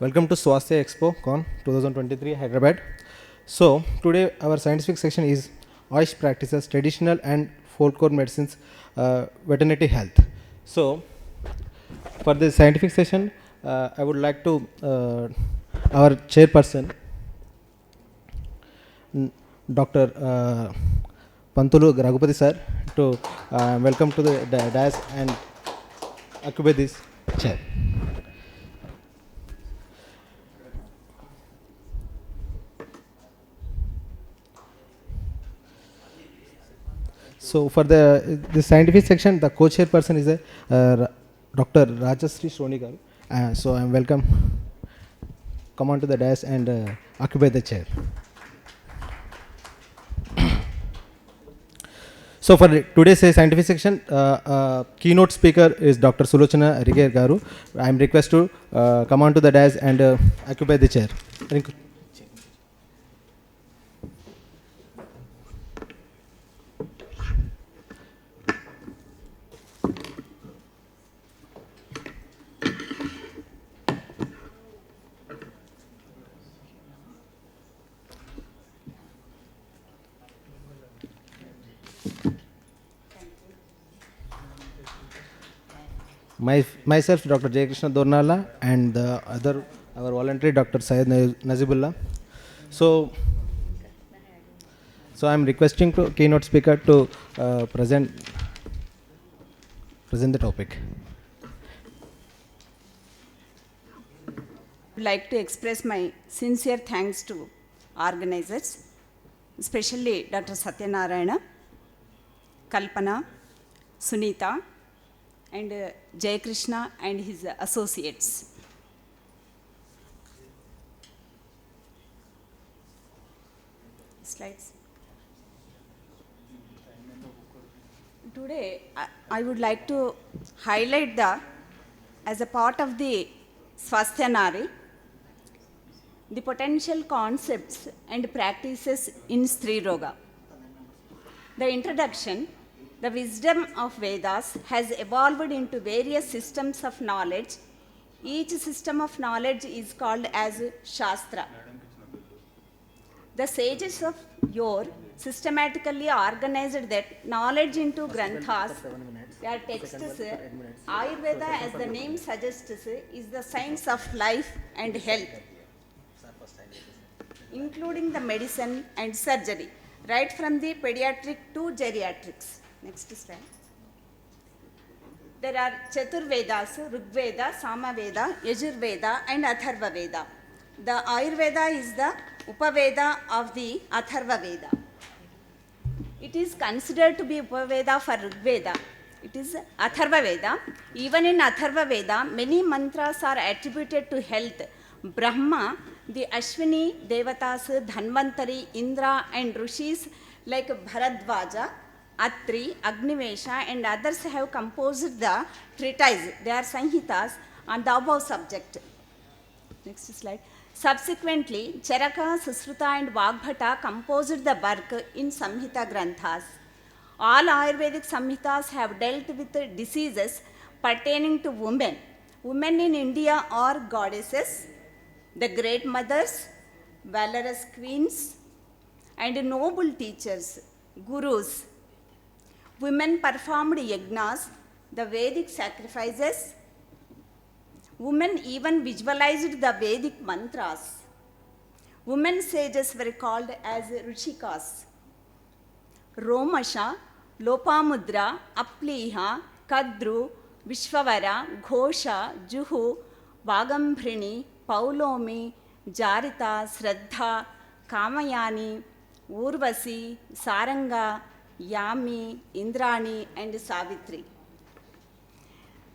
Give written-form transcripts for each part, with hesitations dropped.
Welcome to Swasthya Expo Con 2023 Hyderabad. So today our scientific section is Ayush practices, traditional and folklore medicines, veterinary health. So for this scientific session, I would like to our chairperson, Dr. Pantulu Raghupati sir, to welcome to the dais and occupy this chair. So for the scientific section, the co-chairperson is Dr. Rajasri Shroni garu. So I'm welcome. Come on to the dais and occupy the chair. So for today's scientific section, keynote speaker is Dr. Sulochana Riger garu. I'm request to come on to the dais and occupy the chair. Myself, Dr. J. Krishna Dornala, and the other our voluntary Dr. Syed Nazibullah. So I'm requesting to keynote speaker to present the topic. I'd like to express my sincere thanks to organizers, especially Dr. Satyanarayana, Kalpana, Sunita, and Jay Krishna and his associates. Slides. Today, I would like to highlight as a part of the Swasthya the potential concepts and practices in Stri Roga. The introduction, the wisdom of Vedas has evolved into various systems of knowledge. Each system of knowledge is called as Shastra. The sages of yore systematically organized that knowledge into granthas, their texts. Ayurveda, as the name suggests, is the science of life and health, including the medicine and surgery, right from the pediatric to geriatrics. Next slide. There are Chaturvedas, Rigveda, Samaveda, Yajurveda, and Atharva Veda. The Ayurveda is the Upaveda of the Atharva Veda. It is considered to be Upaveda for Rigveda. It is Atharva Veda. Even in Atharva Veda, many mantras are attributed to health. Brahma, the Ashwini, Devatas, Dhanvantari, Indra, and Rishis like Bharadvaja, Atri, Agnivesha, and others have composed the treatise, they are Sanhitas, on the above subject. Next slide. Subsequently, Charaka, Susruta, and Vagbhata composed the work in Samhita Granthas. All Ayurvedic Samhitas have dealt with diseases pertaining to women. Women in India are goddesses, the great mothers, valorous queens, and noble teachers, gurus. Women performed yajnas, the Vedic sacrifices. Women even visualized the Vedic mantras. Women sages were called as Rishikas. Romasha, Lopamudra, Apliha, Kadru, Vishwavara, Ghosha, Juhu, Vagambhrini, Paulomi, Jarita, Sraddha, Kamayani, Urvasi, Saranga, Yami, Indrani, and Savitri.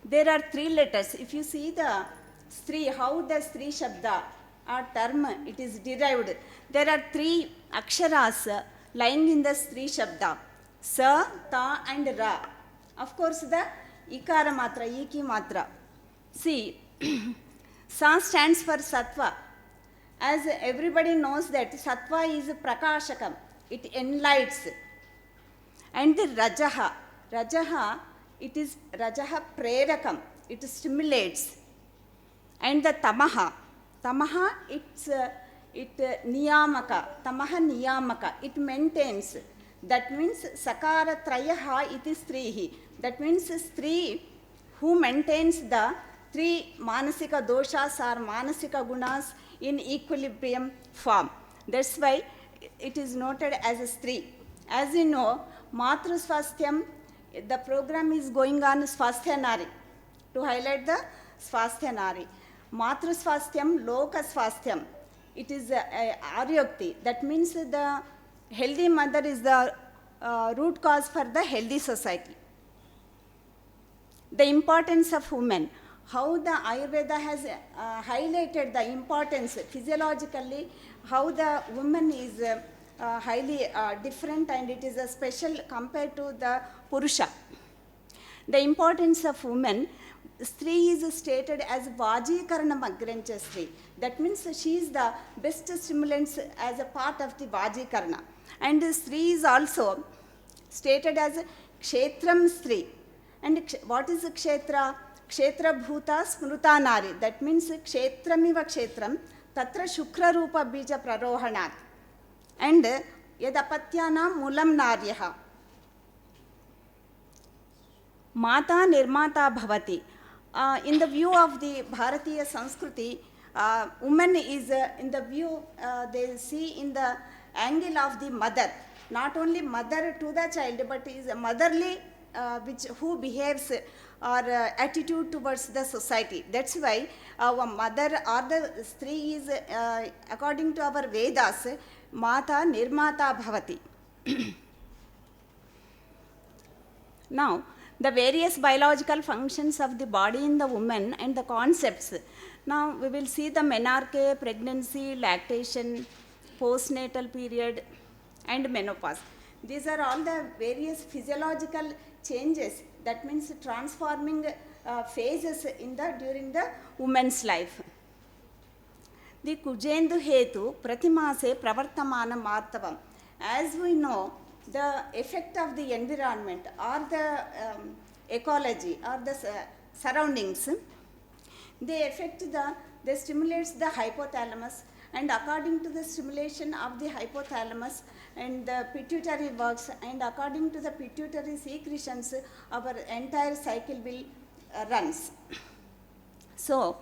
There are 3 letters. If you see the Stri, how the Stri Shabda or term it is derived, there are 3 aksharas lying in the Stri Shabda, Sa, Ta, and Ra. Of course, the Ikara Matra, Iki Matra. See, Sa stands for Sattva. As everybody knows that Sattva is Prakashakam, it enlightens. And the Rajaha, it is Rajaha Prerakam, it stimulates. And the Tamaha, Tamaha, it niyamaka, tamaha niyamaka, it maintains. That means sakara trayaha iti strihi. That means stri who maintains the three manasika doshas or manasika gunas in equilibrium form. That's why it is noted as a stri. As you know, Matru Swasthyam, the program is going on Swasthya Nari, to highlight the Swasthya Nari. Matru Swasthyam, Loka Swasthyam. It is Aryokti. That means the healthy mother is the root cause for the healthy society. The importance of women. How the Ayurveda has highlighted the importance physiologically, how the woman is highly different and it is a special compared to the Purusha. The importance of women, Stri is stated as Vajikaranam Agrancha Stri. That means she is the best stimulant as a part of the Vajikarana. And Stri is also stated as Kshetram Stri. And what is Kshetra? Kshetra Bhuta Smruta Nari. That means Kshetramiva Kshetram Tatra Shukra Rupa Bija Prarohanat. And Yadapatyana Mulam Naryaha. Mata Nirmata Bhavati. In the view of the Bharatiya Sanskriti, woman is in the view, they see in the angle of the mother. Not only mother to the child, but is a motherly who behaves or attitude towards the society. That's why our mother or the Stri is, according to our Vedas, Mata Nirmata Bhavati. Now, the various biological functions of the body in the woman and the concepts. Now, we will see the menarche, pregnancy, lactation, postnatal period, and menopause. These are all the various physiological changes, that means transforming phases in during the woman's life. The Kujendu Hetu Pratimase Pravartamana Martavam. As we know, the effect of the environment or the ecology or the surroundings, they stimulates the hypothalamus, and according to the stimulation of the hypothalamus and the pituitary works, and according to the pituitary secretions, our entire cycle will runs. So,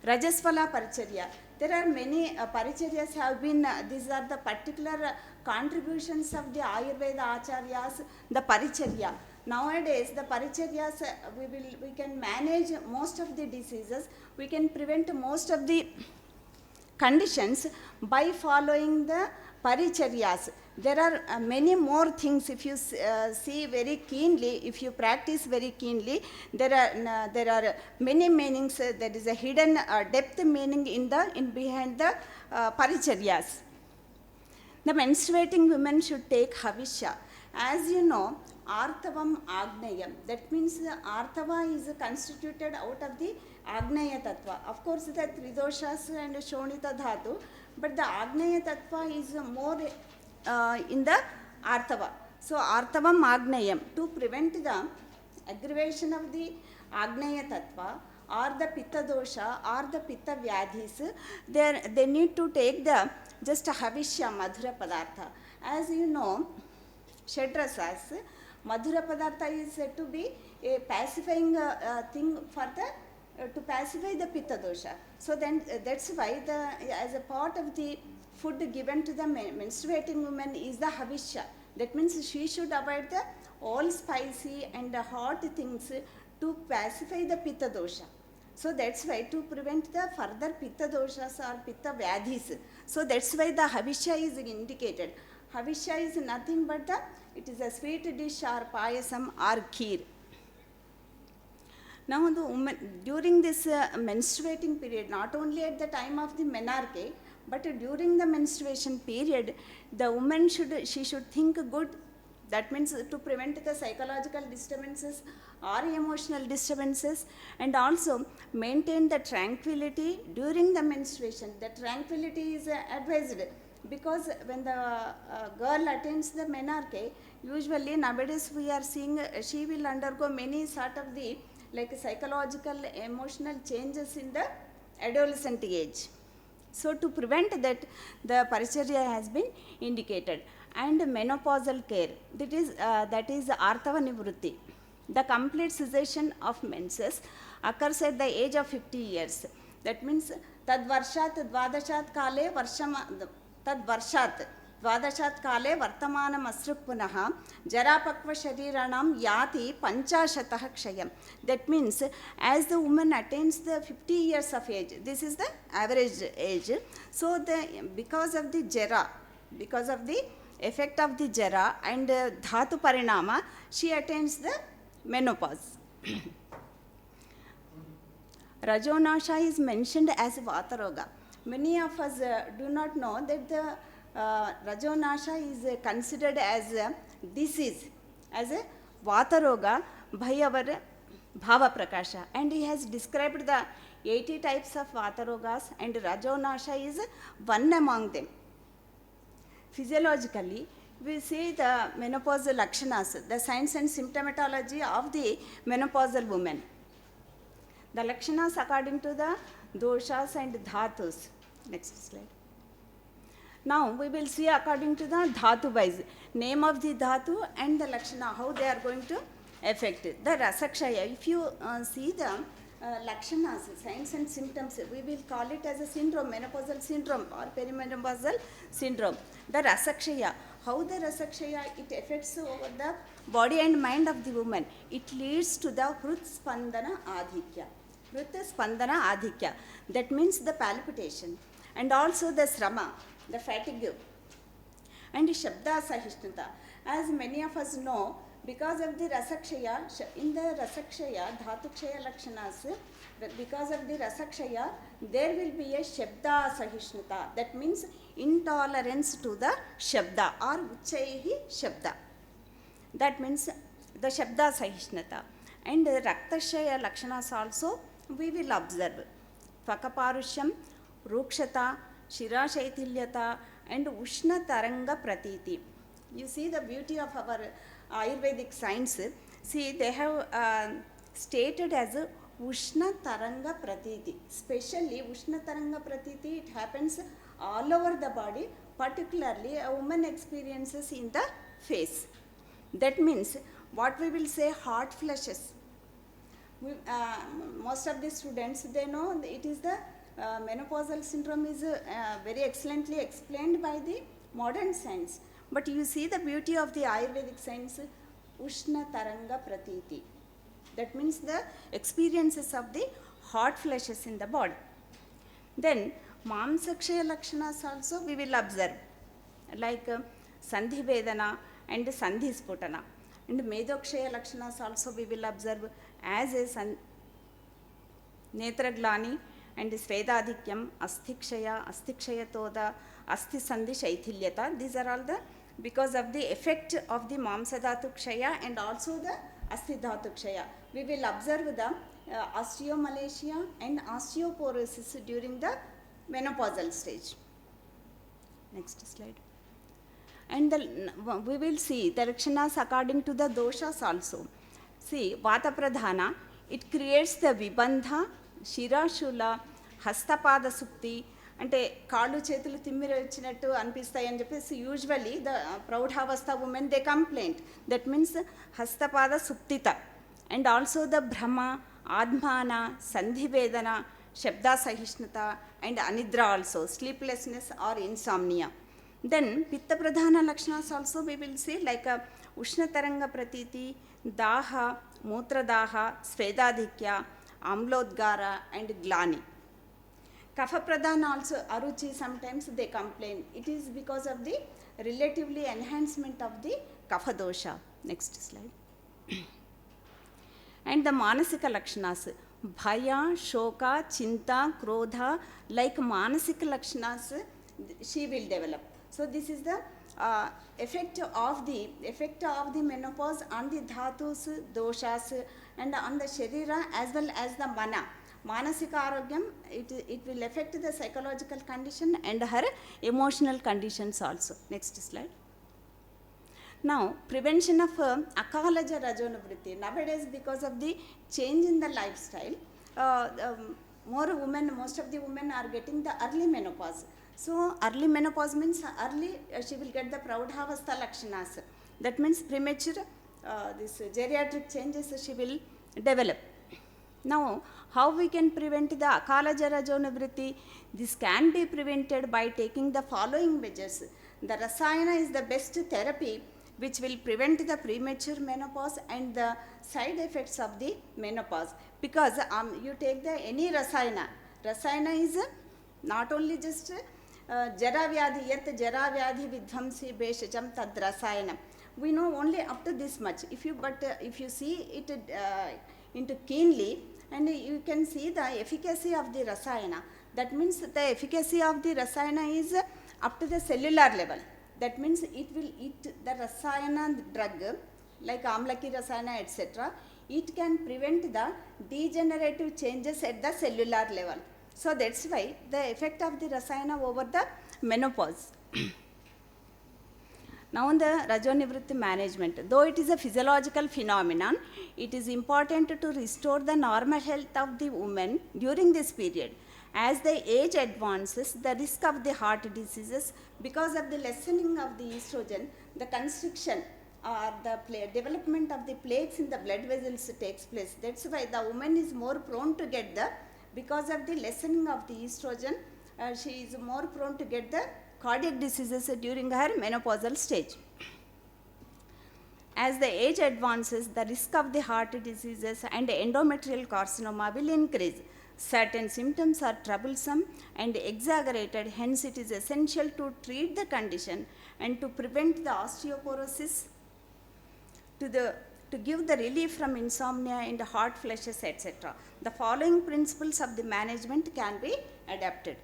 Rajasvala Paricharya. There are many Paricharyas have been, these are the particular contributions of the Ayurveda Acharyas, the Paricharya. Nowadays, the Paricharyas, we can manage most of the diseases, we can prevent most of the conditions by following the Paricharyas. There are many more things if you see very keenly, if you practice very keenly, there are many meanings, there is a hidden depth meaning in behind the Paricharyas. The menstruating women should take Havisha. As you know, Artavam Agnayam. That means the Artava is constituted out of the Agnaya Tattva. Of course, the Tridoshas and Shonita Dhatu, but the Agnaya Tattva is more in the Artava. So, Artavam Agnayam, to prevent the aggravation of the Agnaya Tattva or the Pitta Dosha or the Pitta Vyadhis, they need to take the just a Havishya Madhura Padartha. As you know, Shadrasas, Madhura Padartha is said to be a pacifying thing for the to pacify the Pitta Dosha. So then that's why as a part of the food given to the menstruating woman is the Havisha. That means she should avoid the all spicy and hot things to pacify the Pitta Dosha. So that's why to prevent the further Pitta Doshas or Pitta Vyadhis. So that's why the Havisha is indicated. Havisha is nothing but it is a sweet dish or payasam or kheer. Now the woman, during this menstruating period, not only at the time of the menarche, but during the menstruation period, the woman should think good. That means to prevent the psychological disturbances or emotional disturbances, and also maintain the tranquility during the menstruation. The tranquility is advised, because when the girl attains the menarche, usually nowadays we are seeing she will undergo many sort of the psychological emotional changes in the adolescent age. So to prevent that, the paricharya has been indicated. And menopausal care, that is artava nivrutti. The complete cessation of menses occurs at the age of 50 years. That means tadvarshat dvadashat kale tadvarshat द्वादशात् काले वर्तमानम् असृक् पुनः जरापक्वशरीराणां याति पञ्चाशतः क्षयम्. That means as the woman attains the 50 years of age, this is the average age, so because of the jara, because of the effect of the jara and dhatu parinama, she attains the menopause. Rajonasha is mentioned as Vataroga. Many of us do not know that the Rajonasha is considered as a disease, as a Vataroga by our Bhava Prakasha, and he has described the 80 types of Vatarogas, and Rajonasha is one among them. Physiologically, we see the menopausal lakshanas, the signs and symptomatology of the menopausal woman. The lakshanas according to the doshas and dhatus. Next slide. Now we will see according to the dhatu wise, name of the dhatu and the lakshana, how they are going to affect it. The rasakshaya, if you see the lakshanas, signs and symptoms, we will call it as a syndrome, menopausal syndrome or perimenopausal syndrome. The rasakshaya, how the rasakshaya, it affects over the body and mind of the woman. It leads to the hrut spandana adhikya. Hrut spandana adhikya, that means the palpitation, and also the srama, the fatigue, and shabda sahishnata. As many of us know, because of the rasakshaya, in the rasakshaya, dhatukshaya lakshanas, because of the rasakshaya, there will be a shabda sahishnata. That means intolerance to the shabda or uchaihi shabda. That means the shabda sahishnata. And the raktashaya lakshanas also we will observe. Pakaparusham, rukshata, Shira Shaitilyata, and Ushna Taranga Pratiti. You see the beauty of our Ayurvedic science. See, they have stated as a Ushna Taranga Pratiti. Especially Ushna Taranga Pratiti, it happens all over the body, particularly a woman experiences in the face. That means what we will say hot flushes. Most of the students, they know it is the menopausal syndrome is very excellently explained by the modern science. But you see the beauty of the Ayurvedic science, Ushna Taranga Pratiti. That means the experiences of the hot flushes in the body. Then Mamsakshaya Lakshanas also we will observe, like Sandhi Vedana and Sandhi Sputana. And Medokshaya Lakshanas also we will observe as a Netraglani and Svedadhikyam, Asthikshayatoda, Asthi-sandhi Shaithilyata. These are all the, because of the effect of the Mamsadhatukshaya and also the Asthidhatukshaya. We will observe the osteomalacia and osteoporosis during the menopausal stage. Next slide. And we will see the lakshanas according to the doshas also. See, Vata Pradhana, it creates the Vibandha, Shirashula, Hastapada Sukti, అంటే కాళ్ళు చేతులు తిమ్మిరి వచ్చినట్టు అనిపిస్తాయి అని చెప్పేసి usually the ప్రౌఢావస్థ women they complaint. That means హస్తపాద సుప్తిత అండ్ ఆల్సో ద భ్రమ, ఆత్మాన, సంధివేదన, శబ్ద సహిష్ణుత అండ్ అనిద్ర also, sleeplessness or insomnia. Then పిత్త ప్రధాన లక్షణాస్ also we will see like ఉష్ణతరంగ ప్రతీతి, దాహ, మూత్రదాహ, స్వేదాధిక్య, ఆమ్లోద్గార అండ్ గ్లాని. Kapha Pradhan also, Aruchi, sometimes they complain. It is because of the relatively enhancement of the Kapha dosha. Next slide. And the Manasika Lakshanas, Bhaya, Shoka, Chinta, Krodha, like Manasika Lakshanas, she will develop. So this is the effect of the menopause on the dhatus, doshas, and on the sharira as well as the mana. Manasika Arogyam, it will affect the psychological condition and her emotional conditions also. Next slide. Now, prevention of Akalaja Rajonavritti. Nowadays, because of the change in the lifestyle, most of the women are getting the early menopause. So early menopause means early she will get the Praudhavastha Lakshanas. That means premature this geriatric changes she will develop. Now, how we can prevent the Akala Jara Jonivritti? This can be prevented by taking the following measures. The Rasayana is the best therapy which will prevent the premature menopause and the side effects of the menopause. Because you take the any Rasayana is not only just Jara Vyadhi, Yat Jara Vyadhi Vidhamsi Beshacham Tad Rasayana. We know only up to this much. If you see it into keenly, and you can see the efficacy of the Rasayana. That means the efficacy of the Rasayana is up to the cellular level. That means it will eat the Rasayana drug like Amlaki Rasayana etc. It can prevent the degenerative changes at the cellular level. So that's why the effect of the Rasayana over the menopause. Now in the Rajonivritti management, though it is a physiological phenomenon, it is important to restore the normal health of the woman during this period. As the age advances, the risk of the heart diseases because of the lessening of the estrogen, the constriction or the development of the plaques in the blood vessels takes place. That's why the woman is more prone to get the, because of the lessening of the estrogen, she is more prone to get the cardiac diseases during her menopausal stage. As the age advances, the risk of the heart diseases and endometrial carcinoma will increase. Certain symptoms are troublesome and exaggerated, hence it is essential to treat the condition and to prevent the osteoporosis, to give the relief from insomnia and heart flushes, etc. The following principles of the management can be adapted.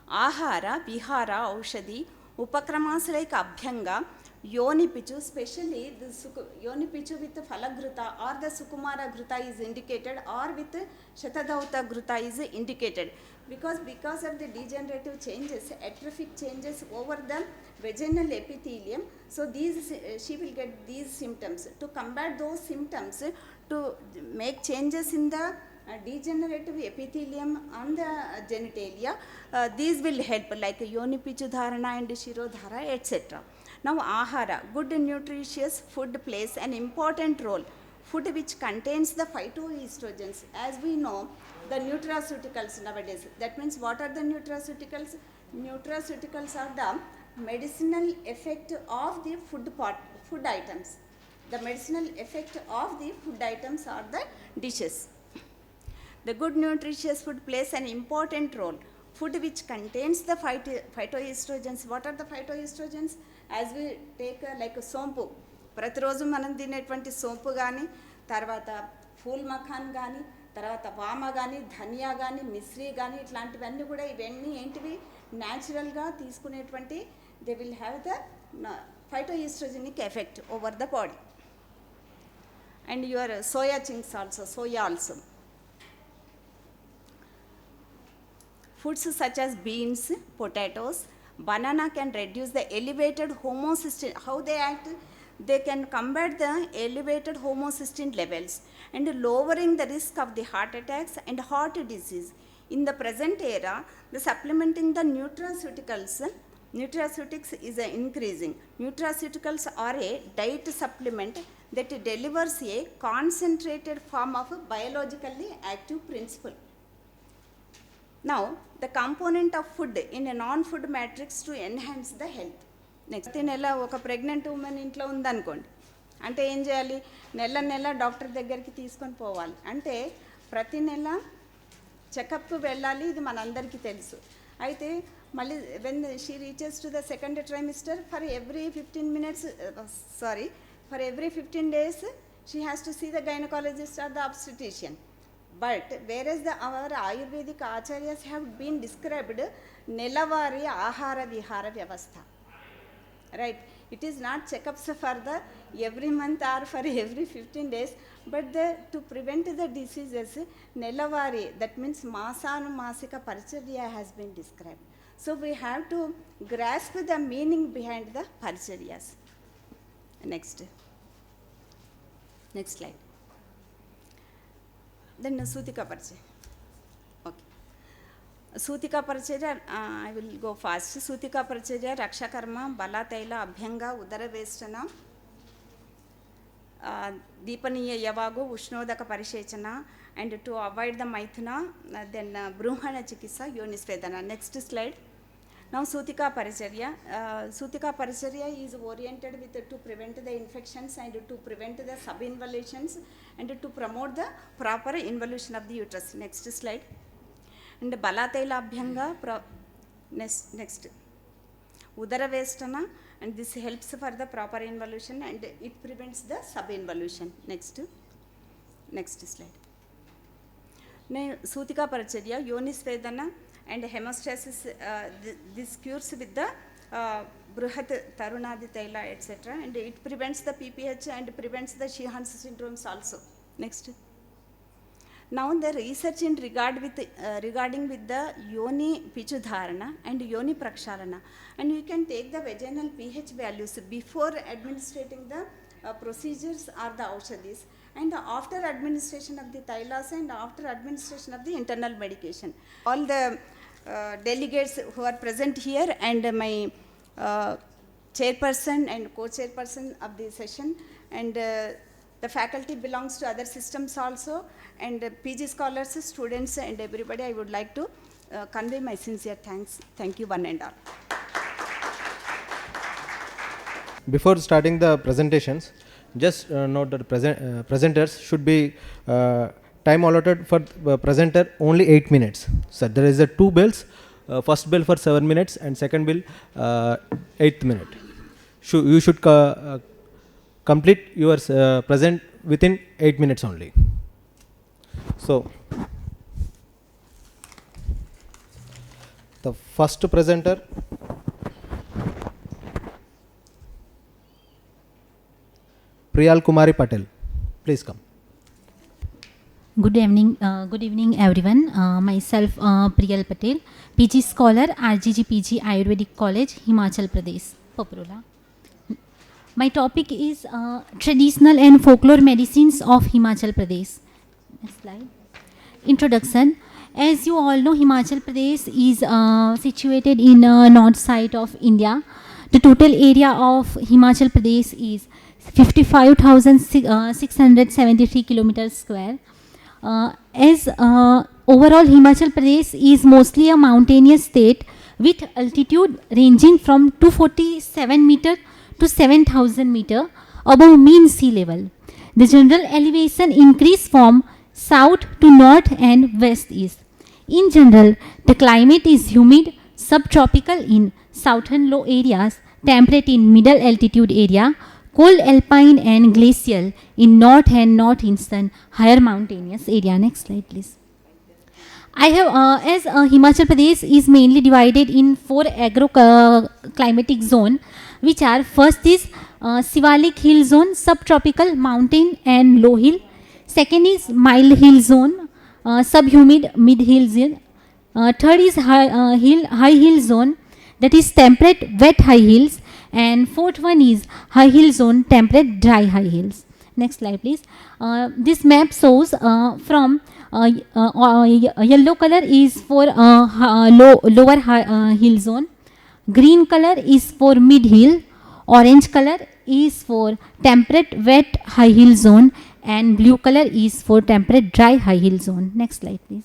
Ahara, Vihara, Aushadhi, Upakramas like Abhyanga, Yoni Pichu, especially the Yoni Pichu with the Falagruta or the Sukumara Gruta is indicated, or with Shatadauta Gruta is indicated. Because of the degenerative changes, atrophic changes over the vaginal epithelium, so these she will get these symptoms. To combat those symptoms, to make changes in the degenerative epithelium on the genitalia, these will help, like Yoni Pichu Dharana and Shirodhara, etc. Now Ahara, good nutritious food plays an important role. Food which contains the phytoestrogens. As we know, the nutraceuticals nowadays. That means what are the nutraceuticals? Nutraceuticals are the medicinal effect of the food items. The medicinal effect of the food items are the dishes. The good nutritious food plays an important role. Food which contains the phytoestrogens. What are the phytoestrogens? As we take like a sompu, ప్రతిరోజు మనం తినేటువంటి సోంపు కానీ, తర్వాత pool Makaan కానీ, తర్వాత వామ కానీ, ధనియా కానీ, మిశ్రీ కానీ, ఇట్లాంటివన్నీ కూడా ఇవన్నీ ఏంటివి న్యాచురల్గా తీసుకునేటువంటి, they will have the phytoestrogenic effect over the body. And your soya chunks also, soya also. Foods such as beans, potatoes, banana can reduce the elevated homocysteine. How they act? They can combat the elevated homocysteine levels and lowering the risk of the heart attacks and heart disease. In the present era, the supplementing the nutraceutics is increasing. Nutraceuticals are a diet supplement that delivers a concentrated form of a biologically active principle. Now, the component of food in a non-food matrix to enhance the health. Next నెల ఒక pregnant women ఇంట్లో ఉందనుకోండి, అంటే ఏం చేయాలి? నెల doctor దగ్గరికి తీసుకొని పోవాలి. అంటే ప్రతి నెల చెకప్కి వెళ్ళాలి, ఇది మనందరికీ తెలుసు. అయితే మళ్ళీ when she reaches to the second trimester, for every 15 days she has to see the gynecologist or the obstetrician. But whereas our Ayurvedic acharyas have been described Nelavari Ahara Vihara Vyavastha. Right? It is not checkups for the every month or for every 15 days, but to prevent the diseases, Nelavari, that means Masanumasika Paricharya has been described. So we have to grasp the meaning behind the Paricharyas. Next slide. then Sutika Parichay. Okay. Sutika Parichay, I will go fast. Sutika Parichay, Rakshakarma, Bala Taila, Abhyanga, Udara Vestana, Deepaniya Yavago, Ushnodaka Parishechana, and to avoid the Maithuna, then Bruhana Chikisa, Yonis Vedana. Next slide. Now Sutika Paricharya. Sutika Paricharya is oriented with to prevent the infections and to prevent the sub-involutions and to promote the proper involution of the uterus. Next slide. And Balataila Abhyanga, next. Udara Vestana, and this helps for the proper involution and it prevents the sub-involution. Next slide. Now Sutika Paricharya, Yonis Vedana, and hemostasis, this cures with the Bruhat Tarunadi Taila, etc. And it prevents the PPH and prevents the Sheehan's syndromes also. Next. Now the research in regarding with the Yoni Pichudharana and Yoni Praksharana, and you can take the vaginal pH values before administrating the procedures or the Aushadhis, and after administration of the Thailas and after administration of the internal medication. All the delegates who are present here and my chairperson and co-chairperson of the session, and the faculty belongs to other systems also, and PG scholars, students and everybody, I would like to convey my sincere thanks. Thank you one and all. Before starting the presentations, just note that presenters should be time allotted for presenter only 8 minutes. So there is a 2 bells, first bell for 7 minutes and second bell 8th minute. You should complete your present within 8 minutes only. So the first presenter, Priyal Kumari Patel, please come. Good evening everyone. Myself Priyal Patel, PG scholar, RGG PG Ayurvedic College, Himachal Pradesh, Paprola. My topic is traditional and folklore medicines of Himachal Pradesh. Next slide. Introduction. As you all know, Himachal Pradesh is situated in north side of India. The total area of Himachal Pradesh is 55,673 kilometers square. As overall Himachal Pradesh is mostly a mountainous state with altitude ranging from 247 meter to 7,000 meter above mean sea level. The general elevation increase from south to north and west east. In general, the climate is humid, subtropical in southern low areas, temperate in middle altitude area, cold alpine and glacial in north and northeastern higher mountainous area. Next slide, please. I have, as Himachal Pradesh is mainly divided in 4 agro-climatic zone, which are: first is Shivalik hill zone, subtropical mountain and low hill. Second is mild hill zone, subhumid mid hill zone. Third is high hill zone, that is temperate wet high hills. And fourth one is high hill zone, temperate dry high hills. Next slide, please. This map shows from yellow color is for lower hill zone, green color is for mid hill, orange color is for temperate wet high hill zone, and blue color is for temperate dry high hill zone. Next slide, please.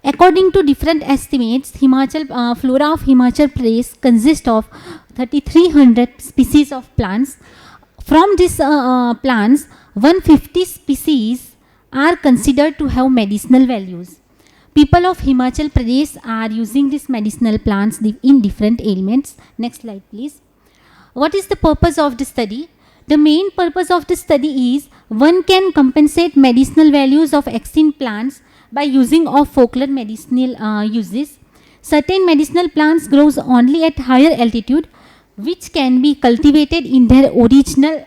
According to different estimates, flora of Himachal Pradesh consists of 3,300 species of plants. From these plants, 150 species are considered to have medicinal values. People of Himachal Pradesh are using these medicinal plants in different ailments. Next slide, please. What is the purpose of the study? The main purpose of the study is one can compensate medicinal values of extinct plants by using of folklore medicinal uses. Certain medicinal plants grows only at higher altitude, which can be cultivated in their original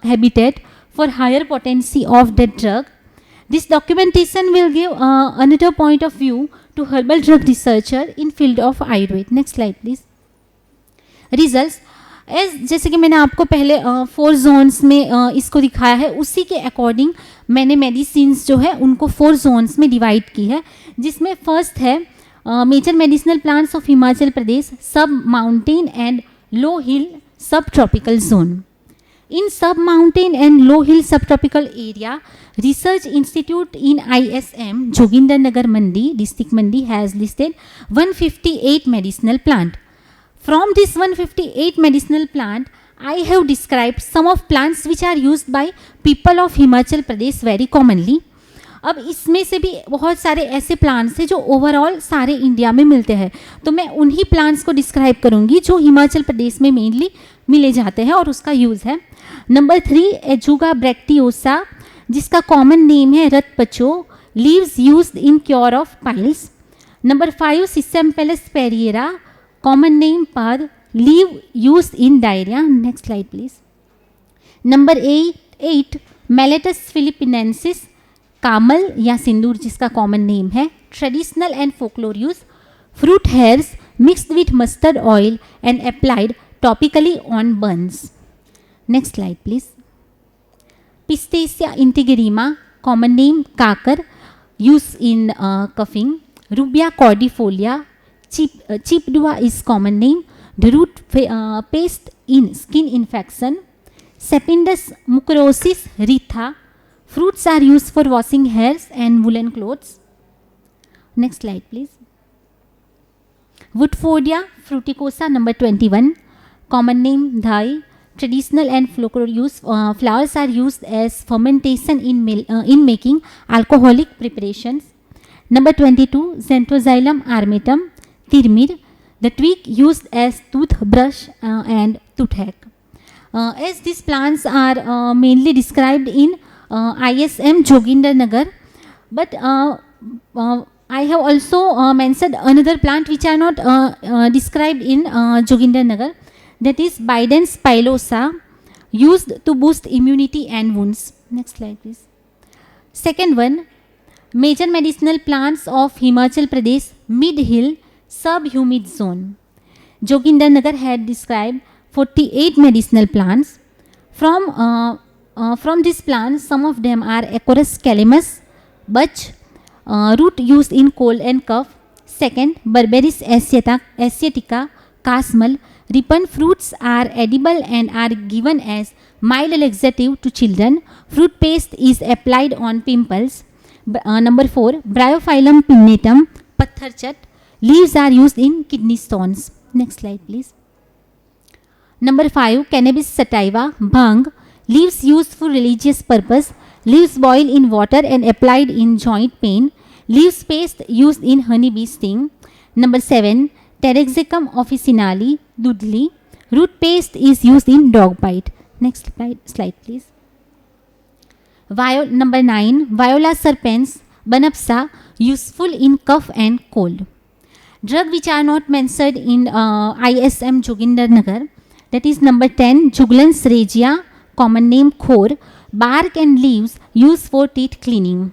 habitat for higher potency of the drug. This documentation will give another point of view to herbal drug researcher in field of Ayurveda. Next slide, please. Results. जैसे कि मैंने आपको पहले 4 Jones में इसको दिखाया है, उसी के अकॉर्डिंग मैंने मेडिसिन्स जो है उनको 4 जोन्स में डिवाइड की है, जिसमें फर्स्ट है major medicinal plants of Himachal Pradesh, submountain and low hill subtropical zone. In sub-mountain and low-hill subtropical area, Research Institute in ISM, Joginder Nagar Mandi, District Mandi, has listed 158 medicinal plant. From this 158 medicinal plant, I have described some of plants which are used by people of Himachal Pradesh very commonly. अब इसमें से भी बहुत सारे ऐसे plants हैं जो overall सारे इंडिया में मिलते हैं, तो मैं उन्हीं प्लांट्स को डिस्क्राइब करूंगी जो हिमाचल प्रदेश में मेनली मिले जाते हैं और उसका यूज़ है. नंबर 3 एजुगा ब्रैक्टियोसा, जिसका कॉमन नेम है रतपचो, leaves used in cure of piles. Number 5 Cissampelos pareira, common name pad, leaf used in diarrhoea. Next slide please. Number 8 Mallotus philippinensis, कामल या सिंदूर जिसका कॉमन नेम है, traditional and folklore use, fruit hairs mixed with mustard oil and applied topically on burns. Next slide please. Pistacia integerrima, common name kakar, use in coughing. Rubia cordifolia, chipdua is common name, the root paste in skin infection. Sapindus mukorossi reetha, fruits are used for washing hairs and woolen clothes. Next slide please. Woodfordia fruticosa, number 21, common name dhai, traditional and folklore use. Flowers are used as fermentation in making alcoholic preparations. Number 22 Xanthoxylum armatum, tirmir, the twig used as toothbrush and toothache. As these plants are mainly described in ISM Joginder Nagar, but I have also mentioned another plant which are not described in Joginder Nagar, that is Bidens pilosa, used to boost immunity and wounds. Next slide please. Second one, major medicinal plants of Himachal Pradesh mid-hill sub-humid zone. Joginder Nagar had described 48 medicinal plants. From these plants, some of them are Acorus calamus, Bach, root used in cold and cough. Second, Berberis asiatica, Kasmal. Ripened fruits are edible and are given as mild laxative to children. Fruit paste is applied on pimples. Number 4, Bryophyllum pinnatum, Patharchat. Leaves are used in kidney stones. Next slide please. Number 5, Cannabis sativa, Bhang. Leaves used for religious purpose. Leaves boiled in water and applied in joint pain. Leaves paste used in honeybee sting. Number 7, Pterixecum officinale, Dudley. Root paste is used in dog bite. Next slide please. Number 9, Viola serpens, Banapsa, useful in cough and cold. Drug which are not mentioned in ISM Joginder Nagar, that is number 10, Juglans regia, common name khor, bark and leaves used for teeth cleaning.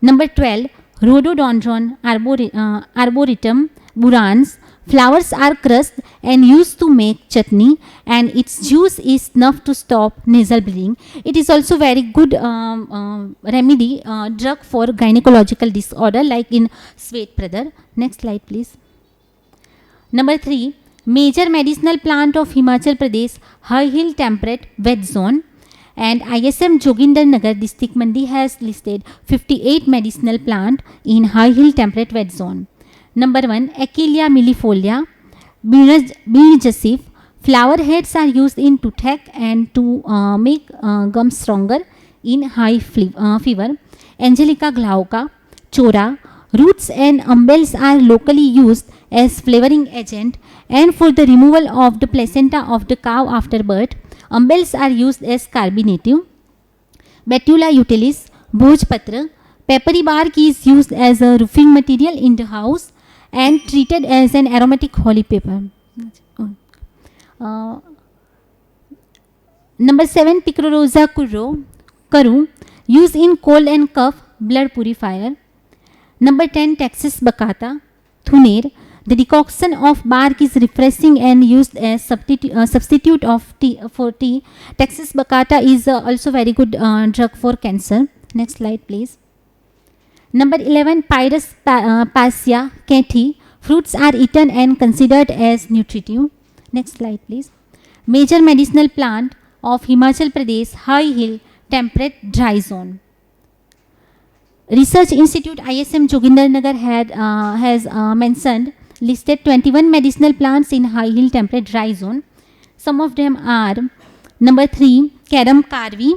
Number 12, Rhododendron arboretum, burans. Flowers are crushed and used to make chutney, and its juice is enough to stop nasal bleeding. It is also very good remedy, drug for gynecological disorder like in Sweat brother. Next slide please. Number 3, major medicinal plant of Himachal Pradesh, high hill temperate wet zone, and ISM Joginder Nagar District Mandi has listed 58 medicinal plant in high hill temperate wet zone. Number 1, Achillea millifolia, Bean Jasif. Flower heads are used in toothache and to make gums stronger in high fever. Angelica glauca, Chora. Roots and umbels are locally used as flavoring agent and for the removal of the placenta of the cow after birth. Umbels are used as carbonative. Betula utilis, Bhojpatra. Peppery bark is used as a roofing material in the house and treated as an aromatic holy paper. Number 7, Picrorosa Karu, used in cold and cough, blood purifier. Number 10, Texas Bacata, Thuner. The decoction of bark is refreshing and used as substitute of tea, for tea. Texas baccata is also very good drug for cancer. Next slide, please. Number 11, Pyrus passia, keti. Fruits are eaten and considered as nutritive. Next slide, please. Major medicinal plant of Himachal Pradesh, high hill, temperate, dry zone. Research Institute ISM Jogindarnagar has mentioned listed 21 medicinal plants in high hill temperate dry zone. Some of them are number 3, Carum carvi,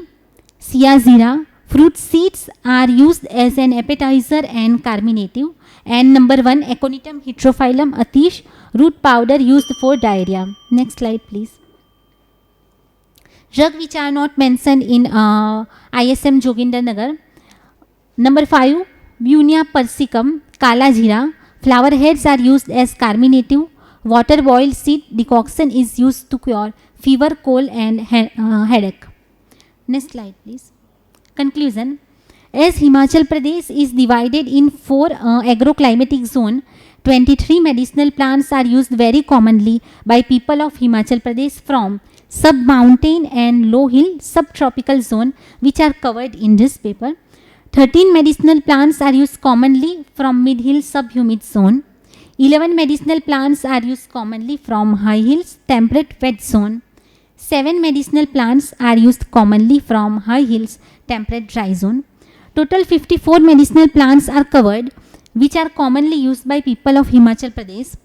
Siazira. Fruit seeds are used as an appetizer and carminative. And number 1, Aconitum heterophyllum atish, root powder used for diarrhea. Next slide, please. Drugs which are not mentioned in ISM Jogindarnagar. Number 5, Bunia persicum, Kala Jira. Flower heads are used as carminative. Water boiled seed decoction is used to cure fever, cold and headache. Next slide, please. Conclusion. As Himachal Pradesh is divided in 4 agroclimatic zones, 23 medicinal plants are used very commonly by people of Himachal Pradesh from sub-mountain and low-hill subtropical zone, which are covered in this paper. 13 medicinal plants are used commonly from mid-hill subhumid zone. 11 medicinal plants are used commonly from high hills temperate wet zone. 7 medicinal plants are used commonly from high hills temperate dry zone. Total 54 medicinal plants are covered, which are commonly used by people of Himachal Pradesh.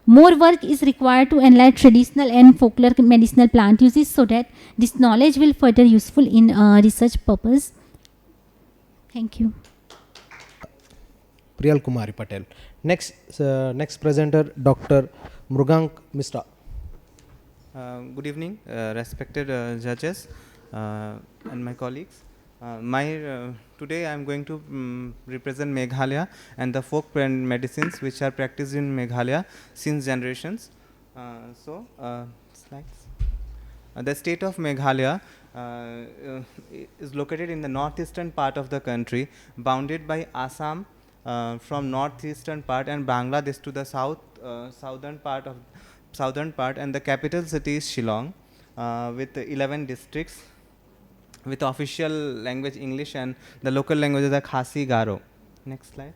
More work is required to analyze traditional and folklore medicinal plant uses so that this knowledge will further useful in research purpose. Thank you. Priyal Kumari Patel. Next presenter, Dr. Mrugank Misra. Good evening, respected judges and my colleagues. Today I am going to represent Meghalaya and the folk medicines which are practiced in Meghalaya since generations. Slides. The state of Meghalaya is located in the northeastern part of the country, bounded by Assam from northeastern part and Bangladesh to the southern part, and the capital city is Shillong with 11 districts with official language English and the local languages are Khasi, Garo. Next slide.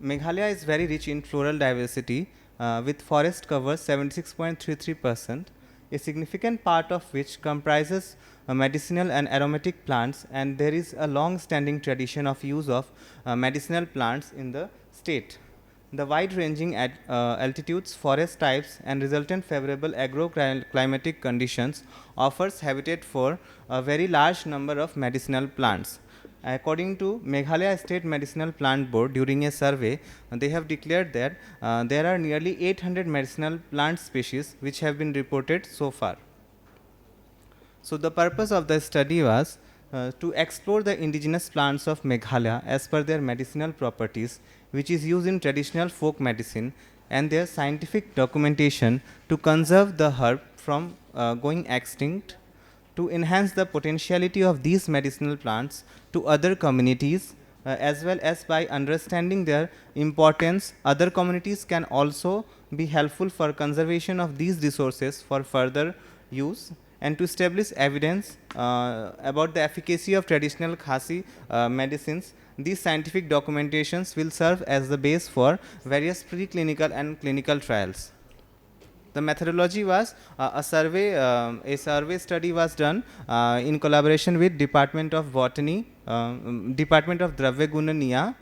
Meghalaya is very rich in floral diversity with forest cover 76.33%, a significant part of which comprises medicinal and aromatic plants, and there is a long-standing tradition of use of medicinal plants in the state. The wide-ranging altitudes, forest types and resultant favorable agroclimatic conditions offers habitat for a very large number of medicinal plants. According to Meghalaya State Medicinal Plant Board, during a survey, they have declared that there are nearly 800 medicinal plant species which have been reported so far. So the purpose of the study was to explore the indigenous plants of Meghalaya as per their medicinal properties, which is used in traditional folk medicine, and their scientific documentation to conserve the herb from going extinct, to enhance the potentiality of these medicinal plants to other communities, as well as by understanding their importance, other communities can also be helpful for conservation of these resources for further use, and to establish evidence about the efficacy of traditional Khasi medicines. These scientific documentations will serve as the base for various preclinical and clinical trials. The methodology was a survey study was done in collaboration with Department of Botany, Department of Dravya Gunaniya.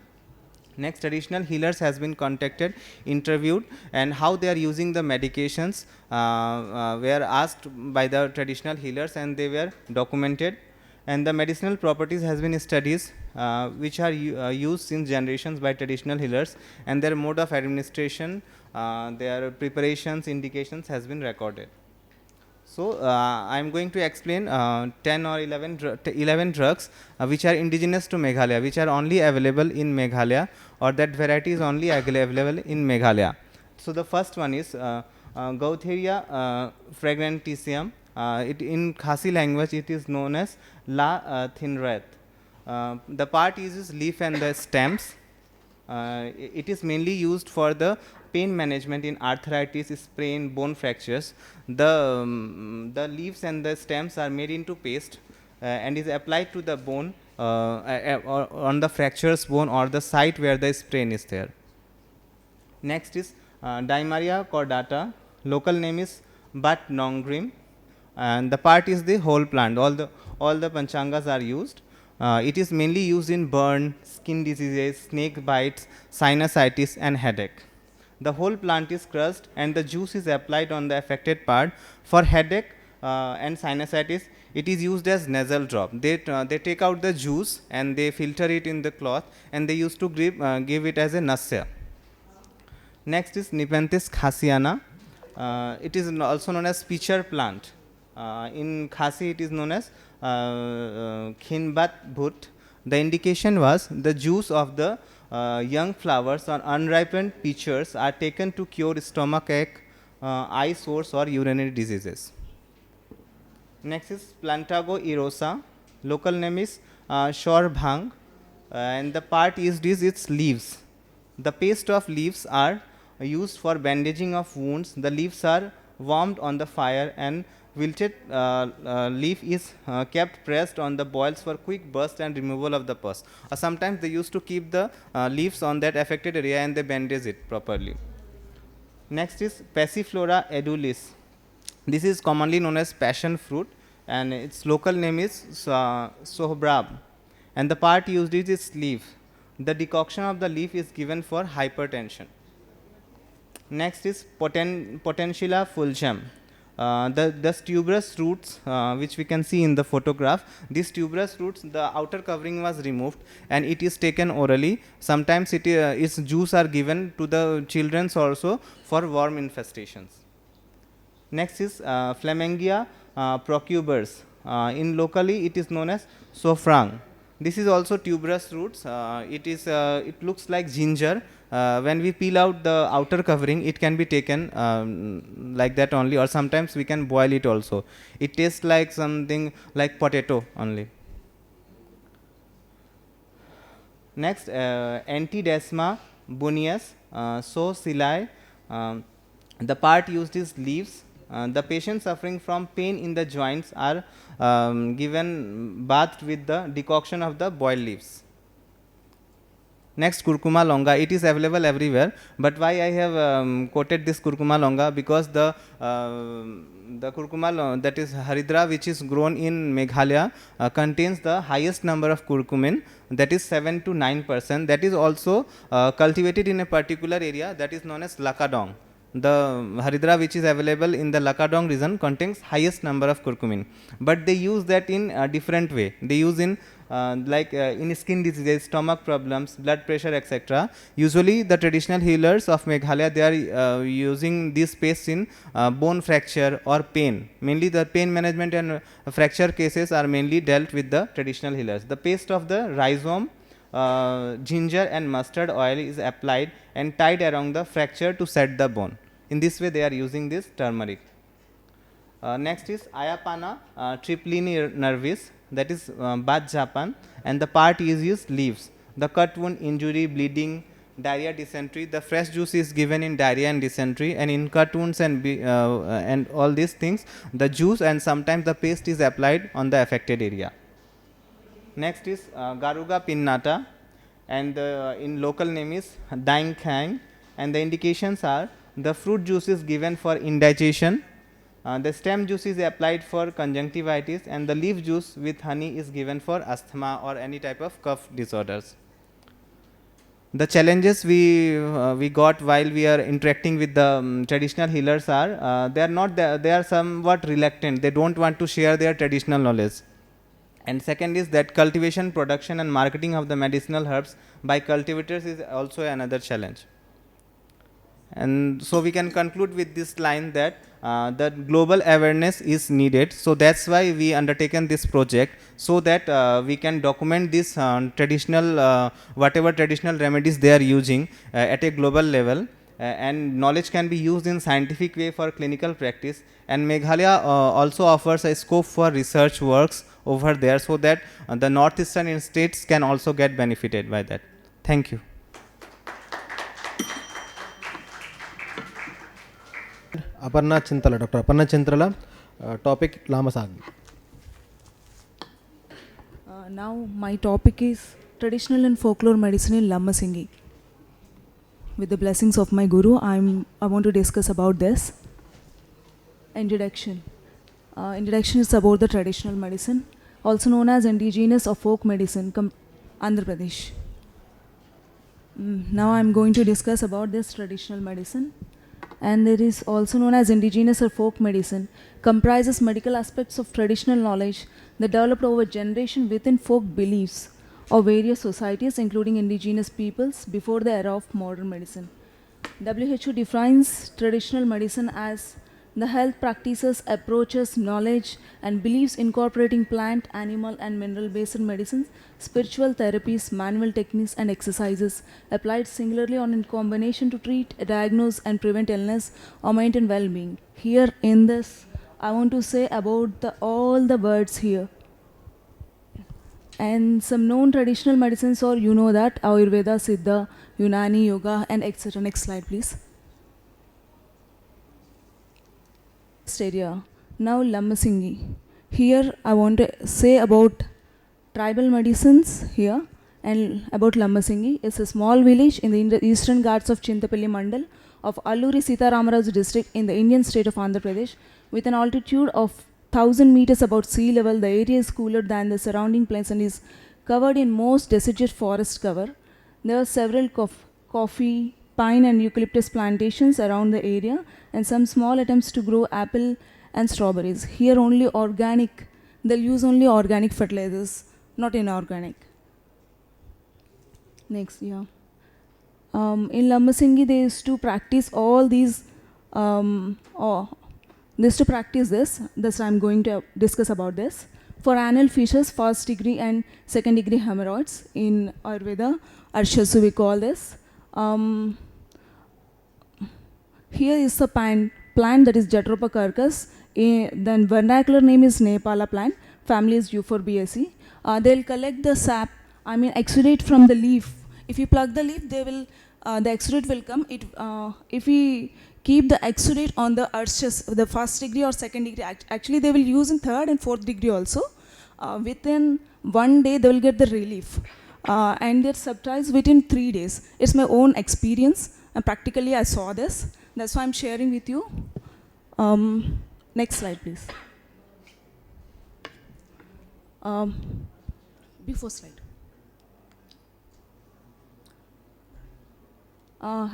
Next, traditional healers has been contacted, interviewed, and how they are using the medications were asked by the traditional healers, and they were documented. And the medicinal properties has been studies which are used since generations by traditional healers, and their mode of administration, their preparations, indications has been recorded. So I am going to explain 10 or 11 drugs which are indigenous to Meghalaya, which are only available in Meghalaya, or that variety is only available in Meghalaya. So the first one is Gauthiria fragrantissima. In Khasi language it is known as La Thinrath. The part uses leaf and the stems. It is mainly used for the pain management in arthritis, sprain, bone fractures. The leaves and the stems are made into paste and is applied to the bone or on the fractures bone or the site where the sprain is there. Next is Dimaria cordata. Local name is Bat nongrim, and the part is the whole plant. All the panchangas are used. It is mainly used in burn, skin diseases, snake bites, sinusitis, and headache. The whole plant is crushed and the juice is applied on the affected part. For headache and sinusitis, it is used as nasal drop. They take out the juice and they filter it in the cloth and they used to give it as a nasya. Next is Nepenthes khasiana. It is also known as pitcher plant. In Khasi it is known as Khinbat bhut. The indication was the juice of the young flowers or unripened pitchers are taken to cure stomach ache, eye sores or urinary diseases. Next is Plantago erosa. Local name is Shor bhang, and the part used is its leaves. The paste of leaves are used for bandaging of wounds. The leaves are warmed on the fire and wilted leaf is kept pressed on the boils for quick burst and removal of the pus. Sometimes they used to keep the leaves on that affected area and they bandage it properly. Next is Passiflora edulis. This is commonly known as passion fruit and its local name is sohrab, and the part used is its leaf. The decoction of the leaf is given for hypertension. Next is Potentiala fulgem. The tuberous roots which we can see in the photograph, these tuberous roots, the outer covering was removed and it is taken orally. Sometimes its juice are given to the children also for worm infestations. Next is Flamangia procubers. In locally it is known as sofrang. This is also tuberous roots. It looks like ginger. When we peel out the outer covering, it can be taken like that only, or sometimes we can boil it also. It tastes like something like potato only. Next, Antidesma buneus, so silai. The part used is leaves. The patients suffering from pain in the joints are given bathed with the decoction of the boiled leaves. Next, curcuma longa. It is available everywhere, but why I have quoted this curcuma longa, because the curcuma that is haridra, which is grown in Meghalaya, contains the highest number of curcumin, that is 7 to 9%. That is also cultivated in a particular area that is known as Lakadong. The haridra which is available in the Lakadong region contains highest number of curcumin, but they use that in a different way. They use in in skin diseases, stomach problems, blood pressure, etc. Usually the traditional healers of Meghalaya, they are using this paste in bone fracture or pain. Mainly the pain management and fracture cases are mainly dealt with the traditional healers. The paste of the rhizome, ginger and mustard oil is applied and tied around the fracture to set the bone. In this way they are using this turmeric. Next is Ayapana triplini nervis, that is Bad Japan, and the part is used leaves. The cut wound, injury, bleeding, diarrhea, dysentery, the fresh juice is given in diarrhea and dysentery, and in cut wounds and all these things, the juice and sometimes the paste is applied on the affected area. Next is Garuga pinnata, and in local name is Dang Khang, and the indications are the fruit juice is given for indigestion, the stem juice is applied for conjunctivitis, and the leaf juice with honey is given for asthma or any type of cough disorders. The challenges we got while we are interacting with the traditional healers are they are somewhat reluctant. They don't want to share their traditional knowledge. And second is that cultivation, production and marketing of the medicinal herbs by cultivators is also another challenge. And so we can conclude with this line that the global awareness is needed. So that's why we undertaken this project, so that we can document this traditional whatever traditional remedies they are using at a global level, and knowledge can be used in scientific way for clinical practice. And Meghalaya also offers a scope for research works over there, so that the northeastern states can also get benefited by that. Thank you. Aparna Chintala, Dr. Aparna Chintala, topic Lama Sagdi. Now my topic is traditional and folklore medicine in Lammasingi. With the blessings of my guru, I want to discuss about this. Introduction. Introduction is about the traditional medicine, also known as indigenous or folk medicine, Andhra Pradesh. Now I'm going to discuss about this traditional medicine, and it is also known as indigenous or folk medicine, comprises medical aspects of traditional knowledge that developed over generation within folk beliefs of various societies, including indigenous peoples, before the era of modern medicine. WHO defines traditional medicine as the health practices, approaches, knowledge, and beliefs incorporating plant, animal, and mineral-based medicines, spiritual therapies, manual techniques, and exercises applied singularly or in combination to treat, diagnose, and prevent illness or maintain well-being. Here in this, I want to say about all the words here. And some known traditional medicines, or you know that, Ayurveda, Siddha, Unani, Yoga, and etc. Next slide, please. Next area. Now Lammasingi. Here I want to say about tribal medicines here, and about Lammasingi. It's a small village in the eastern Ghats of Chintapalli Mandal of Alluri Sitaramarazu district in the Indian state of Andhra Pradesh. With an altitude of 1000 meters above sea level, the area is cooler than the surrounding plains and is covered in most deciduous forest cover. There are several coffee, pine and eucalyptus plantations around the area, and some small attempts to grow apple and strawberries. Here only organic, they'll use only organic fertilizers, not inorganic. Next, yeah. In Lammasingi, they used to practice all these, this to practice this. Thus, I'm going to discuss about this. For anal fissures, first degree and second degree hemorrhoids, in Ayurveda, Arshasu we call this. Here is a plant that is Jatropha carcass. Then vernacular name is Nepala plant. Family is Euphorbiaceae. They'll collect the sap, exudate from the leaf. If you pluck the leaf, they will, the exudate will come. If we keep the exudate on the arches, the first degree or second degree, actually they will use in third and fourth degree also. Within 1 day, they will get the relief. And they're subtiles within 3 days. It's my own experience, and practically I saw this. That's why I'm sharing with you. Next slide, please. Before slide.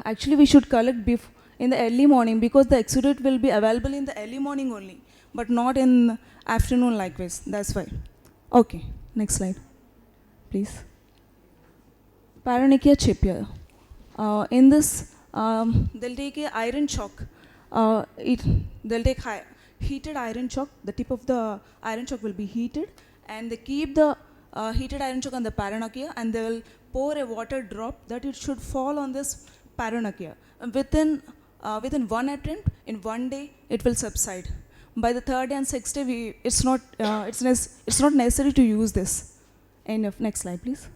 Actually, we should collect in the early morning, because the exudate will be available in the early morning only, but not in afternoon likewise. That's why. Okay, next slide, please. Paronychia chipia. In this, they'll take a iron chalk. They'll take heated iron chalk. The tip of the iron chalk will be heated, and they keep the heated iron chalk on the paronychia, and they will pour a water drop that it should fall on this paronychia. Within one attempt, in 1 day, it will subside. By the third and sixth day, it's not necessary to use this. Enough. Next slide, please.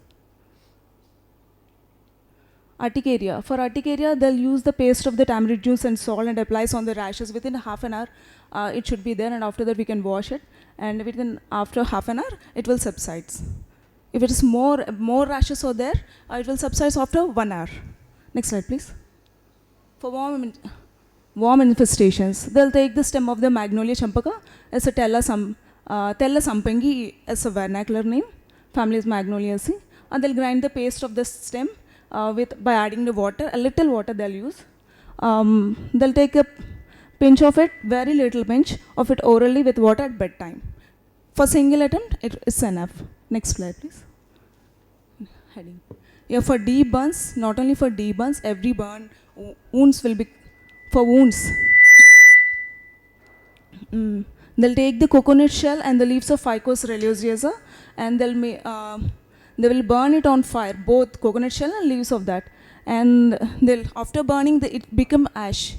Urticaria. For urticaria, they'll use the paste of the tamarind juice and salt and applies on the rashes. Within half an hour, it should be there, and after that we can wash it. And after half an hour, it will subside. If it is more rashes are there, it will subside after 1 hour. Next slide, please. For worm infestations, they'll take the stem of the Magnolia champaka as a Tella sampangi as a vernacular name. Family is Magnoliaceae, and they'll grind the paste of the stem by adding the water, a little water they'll use. They'll take a pinch of it, very little pinch of it orally with water at bedtime. For single attempt, it's enough. Next slide, please. Heading. Yeah, for deep burns, not only for deep burns, every burn, wounds will be for wounds. They'll take the coconut shell and the leaves of Ficus religiosa, and they will burn it on fire, both coconut shell and leaves of that. And after burning, it become ash.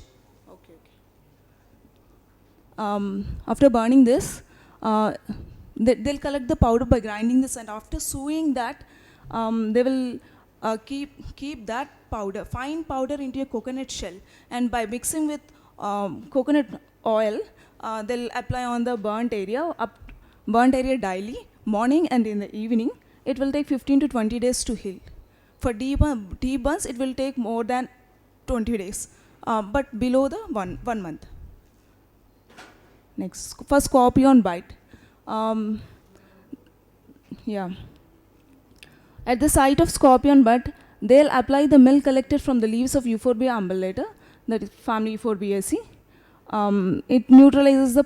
After burning this, they'll collect the powder by grinding this, and after sewing that, they will keep that powder, fine powder, into a coconut shell, and by mixing with coconut oil. They'll apply on the burnt area daily, morning and in the evening. It will take 15 to 20 days to heal. For deep burns, it will take more than 20 days, but below the one month. Next, for scorpion bite. Yeah. At the site of scorpion bite, they'll apply the milk collected from the leaves of Euphorbia umbellata, that is family Euphorbiaceae. It neutralizes the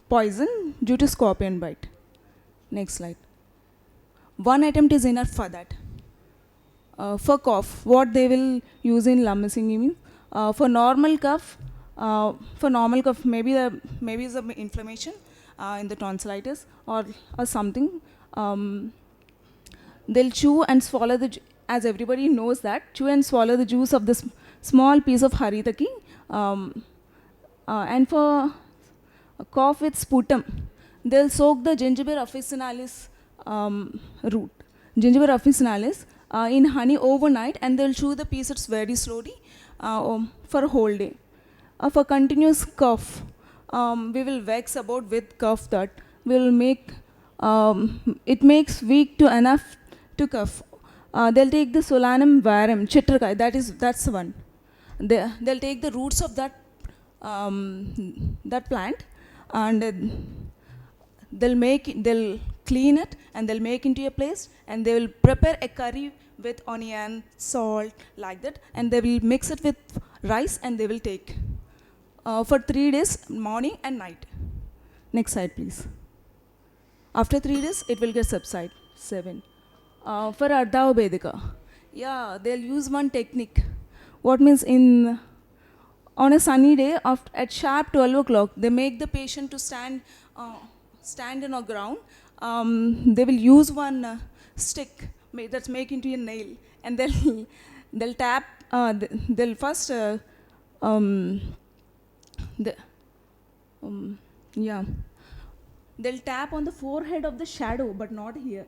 poison due to scorpion bite. Next slide. One attempt is enough for that. For cough, what they will use in Lamicini, for normal cough, maybe it's the inflammation in the tonsillitis or something. They'll chew and swallow as everybody knows that, chew and swallow the juice of this small piece of haritaki. And for cough with sputum, they'll soak the Gingiber officinalis root, Gingiber officinalis, in honey overnight, and they'll chew the pieces very slowly for a whole day. For continuous cough, we will vex about with cough that will make it makes weak to enough to cough. They'll take the Solanum varum, chitrakai, that's the one. They'll take the roots of that plant, and they'll clean it and they'll make into a paste, and they will prepare a curry with onion, salt, like that, and they will mix it with rice and they will take for 3 days, morning and night. Next slide, please. After 3 days, it will get subside. 7. For Ardha Vedika, yeah, they'll use one technique. What means on a sunny day at sharp 12 o'clock, they make the patient to stand in a ground. They will use one stick that's made into a nail, and they'll tap. They'll first they'll tap on the forehead of the shadow, but not here.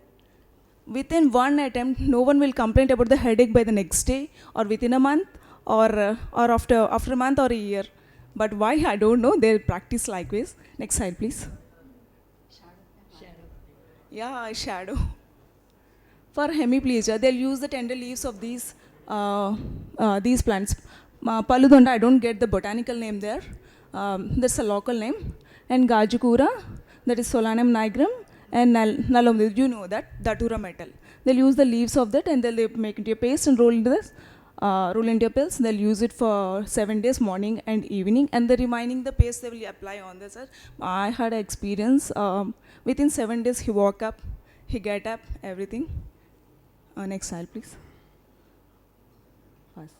Within one attempt, no one will complain about the headache by the next day, or within a month, or after a month or a year. But why, I don't know. They'll practice likewise. Next slide, please. Shadow. Yeah, shadow. For hemiplegia, they'll use the tender leaves of these plants. Paludonda, I don't get the botanical name there. That's a local name. And Gajakura, that is Solanum nigrum. And Nalum, you know that, Datura metal. They'll use the leaves of that, and they'll make into a paste and roll into a pills. They'll use it for 7 days, morning and evening, and the remaining the paste they will apply on this. I had an experience. Within 7 days, he woke up, he get up, everything. Next slide, please. Fast.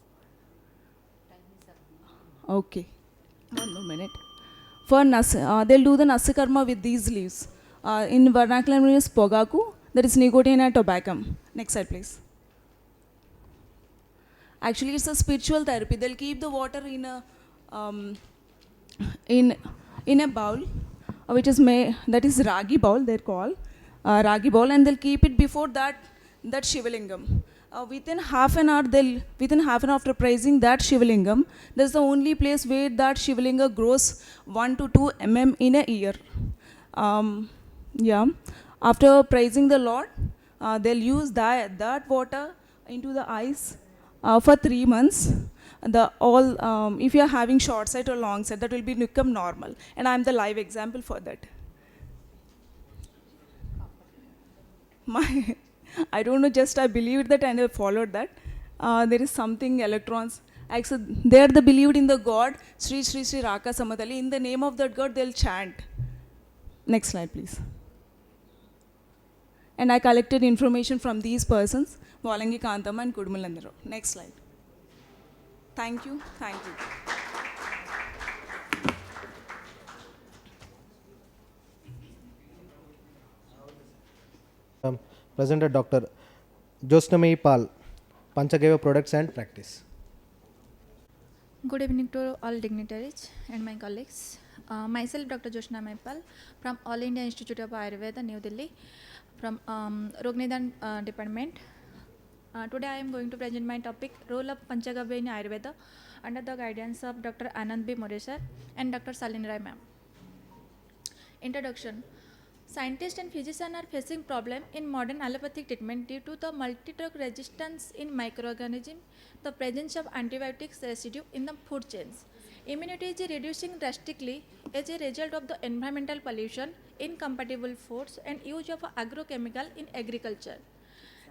Okay, 1 more minute. For they'll do the Nasikarma with these leaves. In vernacular name is Pogaku, that is Nicotiana tobacum. Next slide, please. Actually, it's a spiritual therapy. They'll keep the water in a bowl, which is that is ragi bowl. They're called ragi bowl, and they'll keep it before that Shivalingam. Within half an hour after praising that Shivalingam, that's the only place where that Shivalinga grows 1 to 2 mm in a year. After praising the Lord, they'll use that water into the eyes for 3 months. If you are having short sight or long sight, that will become normal, and I am the live example for that. I don't know, just I believed that and I followed that. There is something electrons. Actually, they are believed in the God Sri Sri Sri Raka Samadali. In the name of that God, they'll chant. Next slide, please. And I collected information from these persons, Valangi Kantama and Kudumalandaro. Next slide. Thank you. Thank you. Presented Dr. Swasthya Panchagaiva products and practice. Good evening to all dignitaries and my colleagues. Myself, Dr. Swasthya Ayush from All India Institute of Ayurveda, New Delhi, from Rognidan department. Today I am going to present my topic, role of Panchagavya in Ayurveda under the guidance of Dr. Anand B. More sir and Dr. Salin Rai ma'am. Introduction. Scientists and physicians are facing problem in modern allopathic treatment due to the multi-drug resistance in microorganisms, the presence of antibiotics residue in the food chains. Immunity is reducing drastically as a result of the environmental pollution, incompatible foods, and use of agrochemical in agriculture.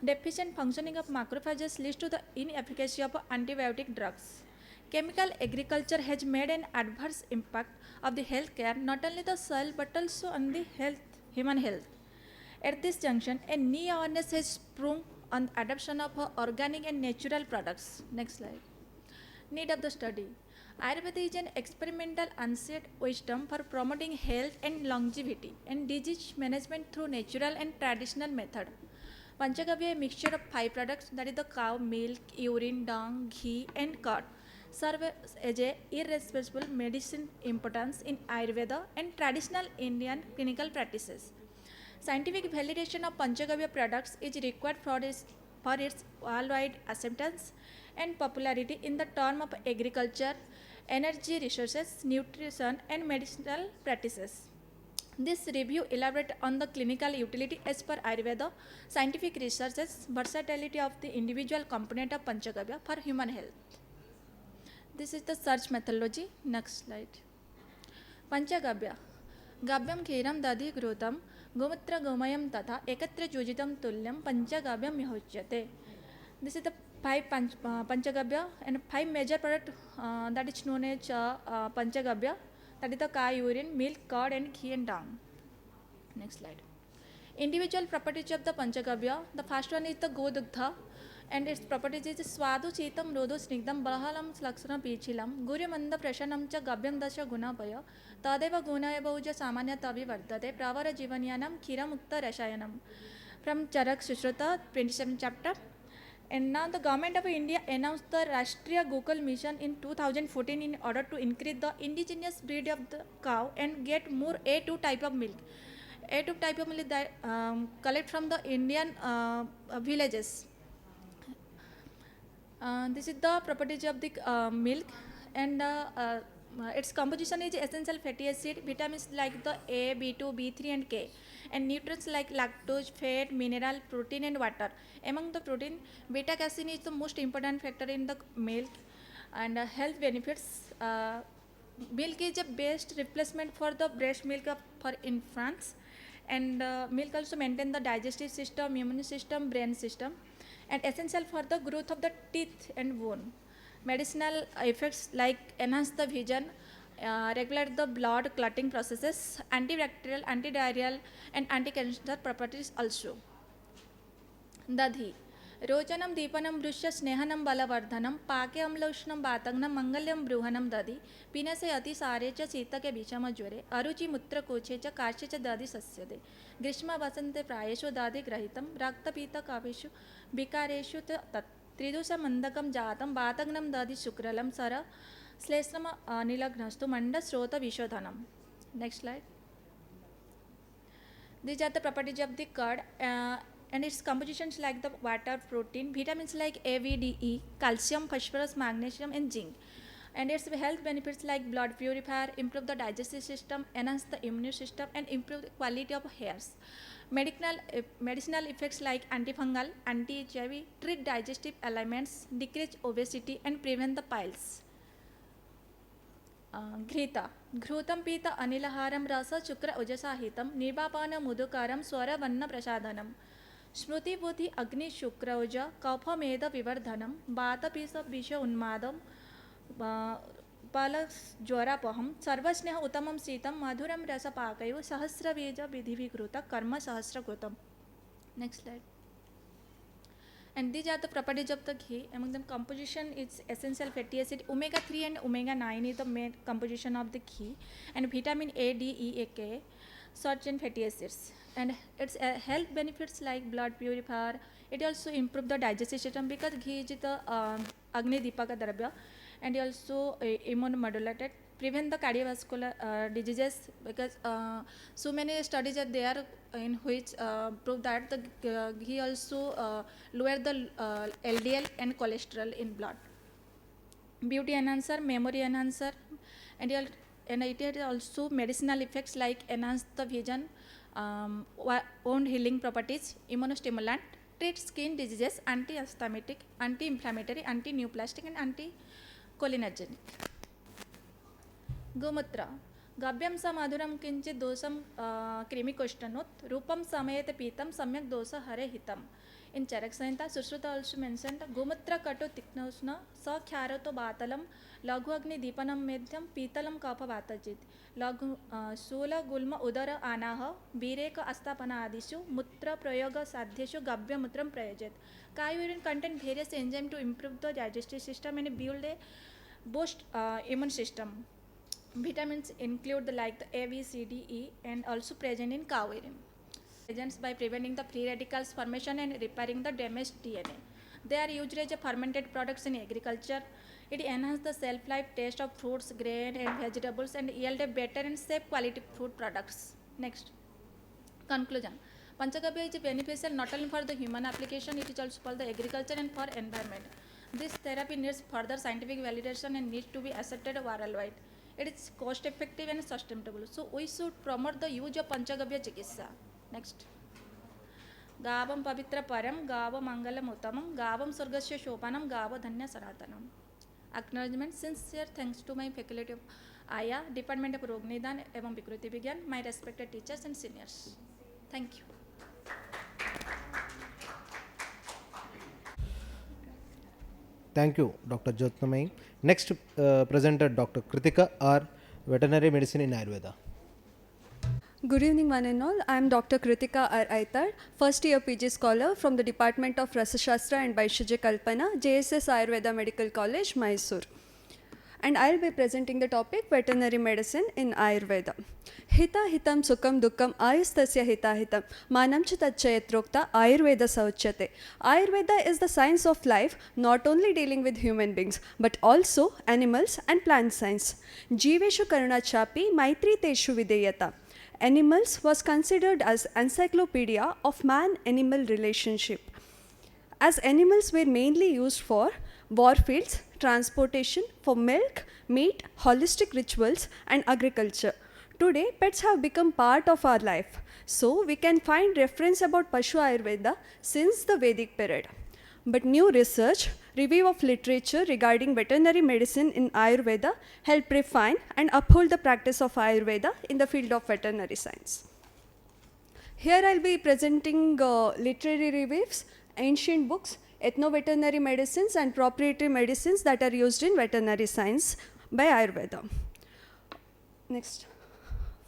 Deficient functioning of macrophages leads to the inefficacy of antibiotic drugs. Chemical agriculture has made an adverse impact of the healthcare, not only the soil but also on the human health. At this junction, a new awareness has sprung on adoption of organic and natural products. Next slide. Need of the study. Ayurveda is an experimental ancient wisdom for promoting health and longevity and disease management through natural and traditional method. Panchagavya, a mixture of 5 products, that is the cow milk, urine, dung, ghee and curd, serve as a irreplaceable medicine importance in Ayurveda and traditional Indian clinical practices. Scientific validation of Panchagavya products is required for its worldwide acceptance and popularity in the term of agriculture, energy resources, nutrition and medicinal practices. This review elaborates on the clinical utility as per Ayurveda, scientific researches, versatility of the individual component of Panchagavya for human health. This is the search methodology. Next slide. Panchagavya. Gavyam kheram dadhi ghrutam gomutra gomayam tatha ekatra jojitam tulyam panchagavyam yahuchyate. This is the 5 Panchagavya and 5 major products that is known as Panchagavya. That is the cow urine, milk, curd and ghee and dung. Next slide. Individual properties of the Panchagavya. The first one is the Godugdha and its properties is Swadu Chetam Rodo Snigdam Bahalam Slaksana Pichilam Gurimanda Prashanam Cha Gavyam Dasha Gunapaya Tadeva Gunaya Bauja Samanya Tavi Vardate Pravara Jivanyanam Kira Mukta Rashayanam. From Charak Sushrata, 27th chapter. And now the government of India announced the Rashtriya Gokul Mission in 2014 in order to increase the indigenous breed of the cow and get more A2 type of milk. A2 type of milk that collect from the Indian villages. This is the properties of the milk and its composition is essential fatty acid, vitamins like the A, B2, B3 and K and nutrients like lactose, fat, mineral, protein and water. Among the protein, beta casein is the most important factor in the milk and health benefits. Milk is a best replacement for the breast milk for infants and milk also maintain the digestive system, immune system, brain system and essential for the growth of the teeth and bone. Medicinal effects like enhance the vision, regulate the blood clotting processes, antibacterial, antidiarrheal and anti-cancer properties also. Dadhi. Rojanam Deepanam Brusha Snehanam Balavardhanam Pake Amlaushnam Batagnam Mangalyam Bruhanam Dadi Pinase Ati Sarecha Sitake Bishama Jure Aruchi Mutra Kochecha Kashecha Dadi Sasyade Grishma Basante Prayeshu Dadi Grahitam Rakta Pita Kavishu Bikareshu Tat Tridusa Mandakam Jatam Batagnam Dadi Sukralam Sara Slesrama Nilagnastu Manda Srota Vishodhanam. Next slide. These are the properties of the curd and its compositions like the water, protein, vitamins like A, V, D, E, calcium, phosphorus, magnesium and zinc. And its health benefits like blood purifier, improve the digestive system, enhance the immune system and improve the quality of hairs. Medicinal effects like antifungal, anti-HIV, treat digestive ailments, decrease obesity and prevent the piles. Ghrita. Ghrutam pita anilaharam rasa chukra ujasahitam nirvapana mudukaram swara vanna prasadanam. Smruti buddhi agni shukra uja kapha meda vivardhanam bata pisa visha unmadam palas jwarapaham sarvasneha utamam sitam madhuram rasa pakayu sahasra veja vidhivikruta karma sahasra krutam. Next slide. And these are the properties of the ghee. Among them, composition is essential fatty acid. Omega 3 and omega 9 is the main composition of the ghee, and vitamin A, D, E, A, K, short chain fatty acids. And its health benefits like blood purifier. It also improve the digestive system because ghee is the Agni Dipaka Dravya, and also immune modulated. Prevent the cardiovascular diseases because so many studies are there in which prove that the ghee also lower the LDL and cholesterol in blood. beauty enhancer, memory enhancer, and it has also medicinal effects like enhance the vision, wound healing properties, immunostimulant, treat skin diseases, anti-asthmatic, anti-inflammatory, anti-neoplastic, and anti-cholinergic. गोमूत्र गव्यं स मधुरं किंचित् दोषं कृमिकोष्ठनोत् रूपं समयेत पीतं सम्यक् दोष हरे हितम्. In Charak Samhita, Sushruta also mentioned Gomutra Kato Tiknosna, Sa Khyarato Batalam, Laghu Agni Deepanam Medhyam, Pitalam Kapa Vatajit, Laghu Sula Gulma Udara Anaha, Bireka Astapana Adishu, Mutra Prayoga Sadhyeshu, Gabya Mutram Prayajit. Kai urine contain various enzymes to improve the digestive system and build a boost immune system. Vitamins include like the A, B, C, D, E and also present in cow urine. Agents by preventing the free radicals formation and repairing the damaged DNA. They are used as a fermented products in agriculture. It enhances the shelf life taste of fruits, grain and vegetables and yield a better and safe quality food products. Next. Conclusion. Panchagavya is beneficial not only for the human application, it is also for the agriculture and for environment. This therapy needs further scientific validation and needs to be accepted worldwide. It is cost effective and sustainable. So we should promote the use of Panchagavya Chikitsa. Next. Gavam Pavitra Param, Gava Mangalam Uttamam, Gavam Surgasya Shopanam, Gava Dhanya Sanatanam. Acknowledgement, sincere thanks to my faculty of Aya, Department of Rognidan, Evam Vikruti Vigyan, my respected teachers and seniors. Thank you. Thank you, Dr. Jyotnamai. Next presenter, Dr. Kritika R, Veterinary Medicine in Ayurveda. Good evening, one and all. I am Dr. Kritika R. Aitar, first year PG scholar from the Department of Rasashastra and Vaishajya Kalpana, JSS Ayurveda Medical College, Mysore. And I will be presenting the topic Veterinary Medicine in Ayurveda. Hita hitam sukham dukkam ayustasya hita hitam manam ch tachayatrokta Ayurveda sauchyate. Ayurveda is the science of life, not only dealing with human beings, but also animals and plant science. Jiveshu karuna chapi maitri teshu videyata. Animals was considered as encyclopedia of man-animal relationship. As animals were mainly used for warfields, transportation, for milk, meat, holistic rituals and agriculture. Today, pets have become part of our life. So, we can find reference about Pashu Ayurveda since the Vedic period. But new research, review of literature regarding veterinary medicine in Ayurveda help refine and uphold the practice of Ayurveda in the field of veterinary science. Here I will be presenting literary reviews, ancient books, ethno-veterinary medicines and proprietary medicines that are used in veterinary science by Ayurveda. Next.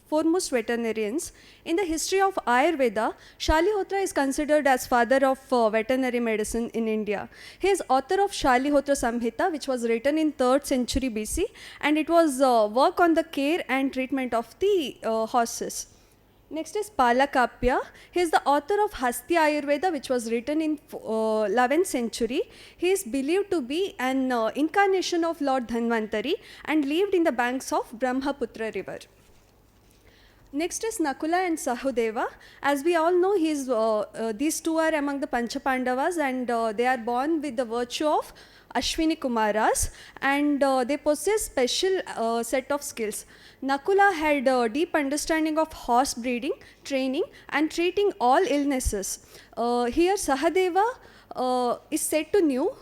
Foremost veterinarians. In the history of Ayurveda, Shalihotra is considered as father of veterinary medicine in India. He is author of Shalihotra Samhita, which was written in 3rd century BC, and it was work on the care and treatment of the horses. Next is Palakapya. He is the author of Swasthya Ayurveda, which was written in 11th century. He is believed to be an incarnation of Lord Dhanvantari and lived in the banks of Brahmaputra river. Next is Nakula and Sahadeva. As we all know, these two are among the Panchapandavas and they are born with the virtue of Ashwini Kumaras and they possess special set of skills. Nakula had a deep understanding of horse breeding, training and treating all illnesses. Here Sahadeva is said to know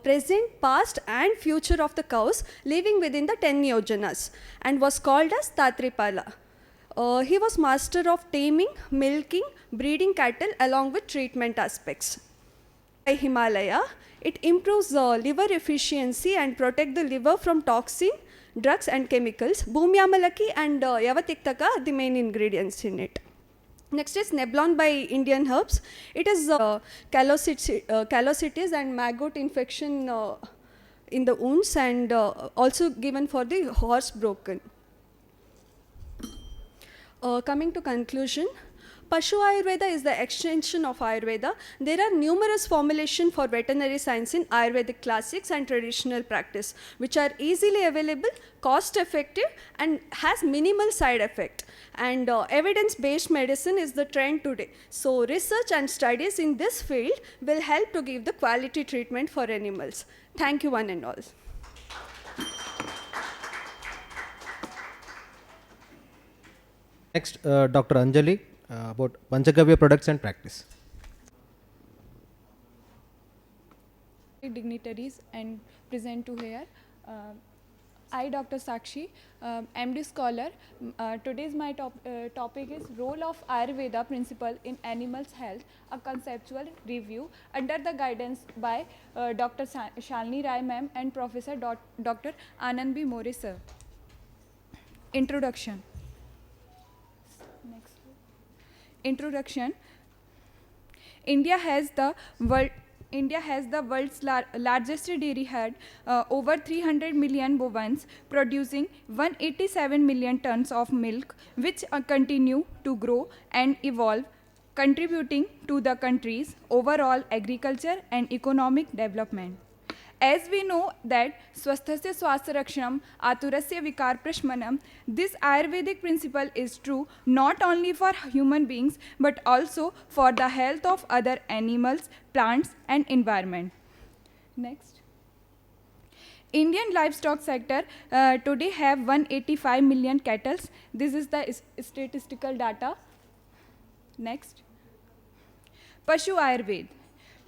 present, past and future of the cows living within the 10 yojanas and was called as Tatripala. He was master of taming, milking, breeding cattle along with treatment aspects. By Himalaya, it improves liver efficiency and protect the liver from toxin, drugs and chemicals. Bhumyamalaki and Yavatiktaka are the main ingredients in it. Next is Neblon by Indian herbs. It is callosities and maggot infection in the wounds and also given for the horse broken. Coming to conclusion, Pashu Ayurveda is the extension of Ayurveda. There are numerous formulations for veterinary science in Ayurvedic classics and traditional practice, which are easily available, cost effective and has minimal side effect. And evidence-based medicine is the trend today. So research and studies in this field will help to give the quality treatment for animals. Thank you one and all. Next, Dr. Anjali about Panchagavya products and practice. Dignitaries and present to here. I, Dr. Sakshi, MD scholar. Today's my topic is role of Ayurveda principle in animals' health, a conceptual review under the guidance by Dr. Shalini Rai ma'am and Professor Dr. Anand B. More sir. Introduction. Next. Introduction. India has the world's largest dairy herd, over 300 million bovines, producing 187 million tons of milk, which continue to grow and evolve, contributing to the country's overall agriculture and economic development. As we know that Swasthya Swasthya Rakshanam Aturasya Vikar Prashmanam, this Ayurvedic principle is true not only for human beings but also for the health of other animals, plants and environment. Next. Indian livestock sector today have 185 million cattle. This is the statistical data. Next. Pashu Ayurveda.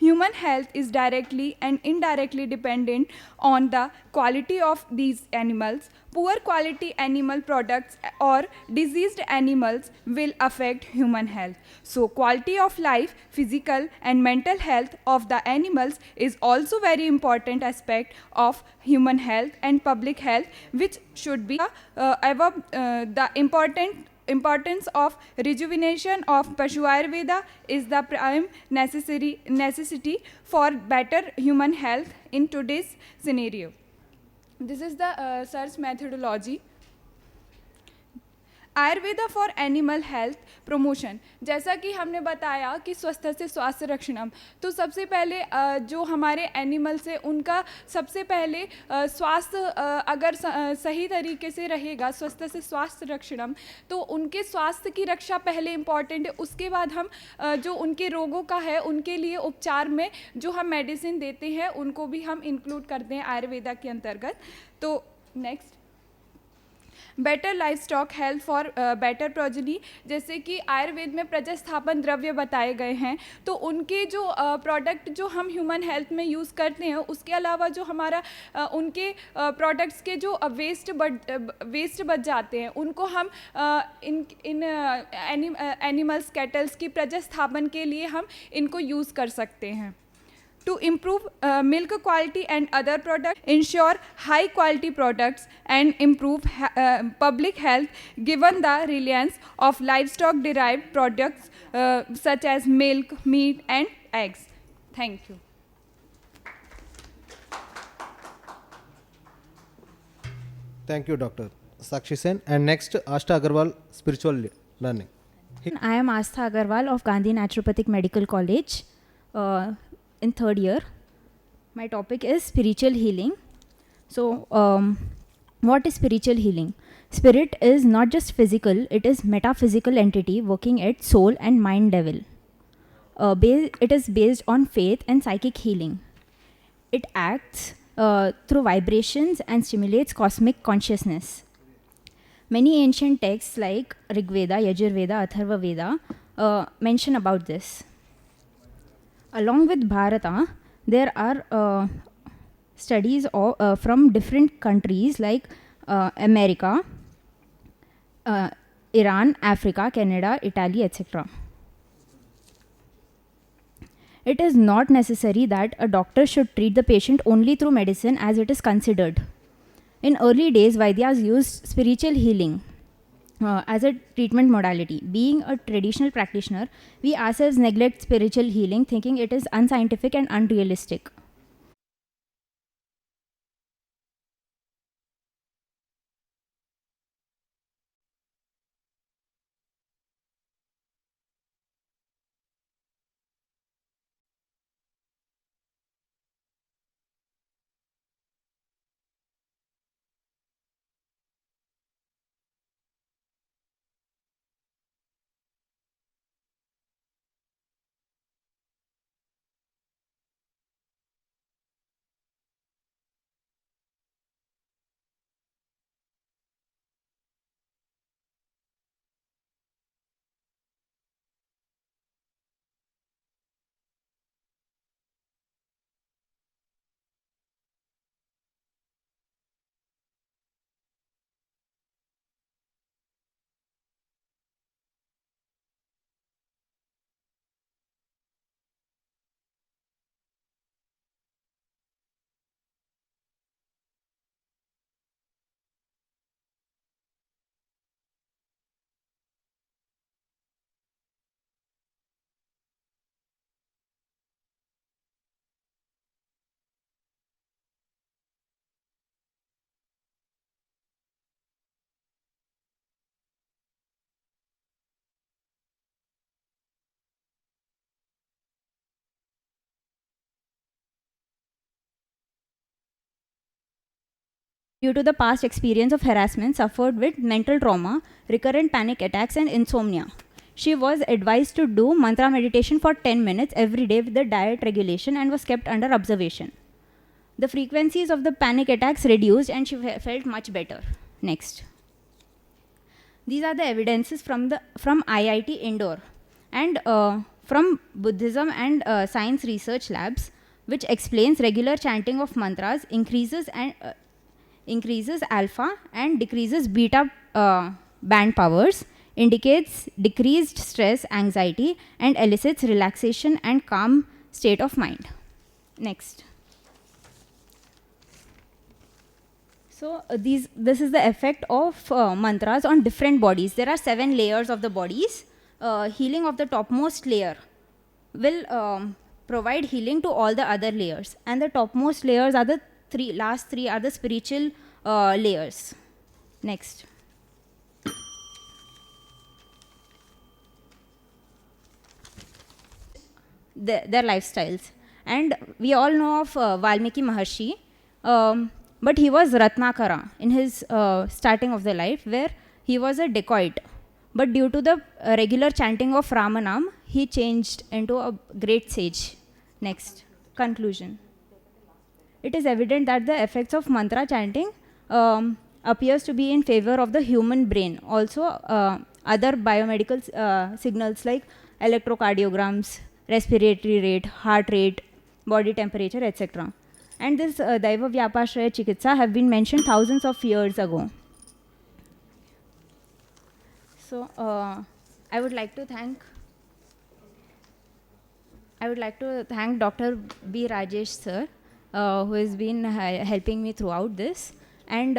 Human health is directly and indirectly dependent on the quality of these animals. Poor quality animal products or diseased animals will affect human health. So quality of life, physical and mental health of the animals is also very important aspect of human health and public health, which should be the importance of rejuvenation of Pashu Ayurveda is the prime necessity for better human health in today's scenario. This is the search methodology. Ayurveda for animal health promotion, जैसा कि हमने बताया कि स्वस्थ से स्वास्थ्य रक्षणम, तो सबसे पहले जो हमारे एनिमल्स हैं उनका सबसे पहले स्वास्थ्य अगर सही तरीके से रहेगा, स्वस्थ से स्वास्थ्य रक्षणम, तो उनके स्वास्थ्य की रक्षा पहले इम्पॉर्टेंट है. उसके बाद हम जो उनके रोगों का है उनके लिए उपचार में जो हम मेडिसिन देते हैं उनको भी हम इंक्लूड करते हैं आयुर्वेदा के अंतर्गत. तो next, better life stock health for better progeny, जैसे कि आयुर्वेद में प्रजस्थापन द्रव्य बताए गए हैं, तो उनके जो प्रोडक्ट जो हम ह्यूमन हेल्थ में यूज़ करते हैं, उसके अलावा जो हमारा उनके प्रोडक्ट्स के जो वेस्ट बच जाते हैं उनको हम इन एनिमल्स कैटल्स की प्रजस्थापन के लिए हम इनको यूज़ कर सकते हैं. To improve milk quality and other products, ensure high quality products and improve public health given the reliance of livestock derived products such as milk, meat and eggs. Thank you. Thank you, Dr. Sakshi Sen. And next, Ashta Agarwal, spiritual learning. I am Astha Agarwal of Gandhi Naturopathic Medical College. In third year. My topic is spiritual healing. So what is spiritual healing? Spirit is not just physical, it is metaphysical entity working at soul and mind level. It is based on faith and psychic healing. It acts through vibrations and stimulates cosmic consciousness. Many ancient texts like Rig Veda, Yajur Veda, Atharva Veda mention about this. Along with Bharata, there are studies from different countries like America, Iran, Africa, Canada, Italy, etc. It is not necessary that a doctor should treat the patient only through medicine as it is considered. In early days, Vaidyas used spiritual healing as a treatment modality. Being a traditional practitioner, we ourselves neglect spiritual healing, thinking it is unscientific and unrealistic. due to the past experience of harassment, suffered with mental trauma, recurrent panic attacks, and insomnia. She was advised to do mantra meditation for 10 minutes every day with the diet regulation and was kept under observation. The frequencies of the panic attacks reduced and she felt much better. Next. These are the evidences from IIT Indore and from Buddhism and science research labs, which explains regular chanting of mantras increases alpha and decreases beta band powers, indicates decreased stress, anxiety, and elicits relaxation and calm state of mind. Next. So this is the effect of mantras on different bodies. There are 7 layers of the bodies. Healing of the topmost layer will provide healing to all the other layers, and the topmost layers are the last three are the spiritual layers. Next. Their lifestyles, and we all know of Valmiki Maharshi, but he was Ratnakara in his starting of the life, where he was a dacoit, but due to the regular chanting of Ramanam, he changed into a great sage. Next. Conclusion. It is evident that the effects of mantra chanting appears to be in favor of the human brain. Also, other biomedical signals like electrocardiograms, respiratory rate, heart rate, body temperature, etc. And this Daiva Vyapashraya Chikitsa have been mentioned thousands of years ago. So, I would like to thank Dr. B. Rajesh sir, who has been helping me throughout this. And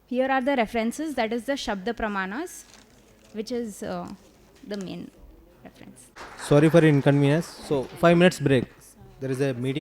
here are the references, that is the Shabda Pramanas, which is the main reference. Sorry for inconvenience. So 5 minutes break. There is a meeting.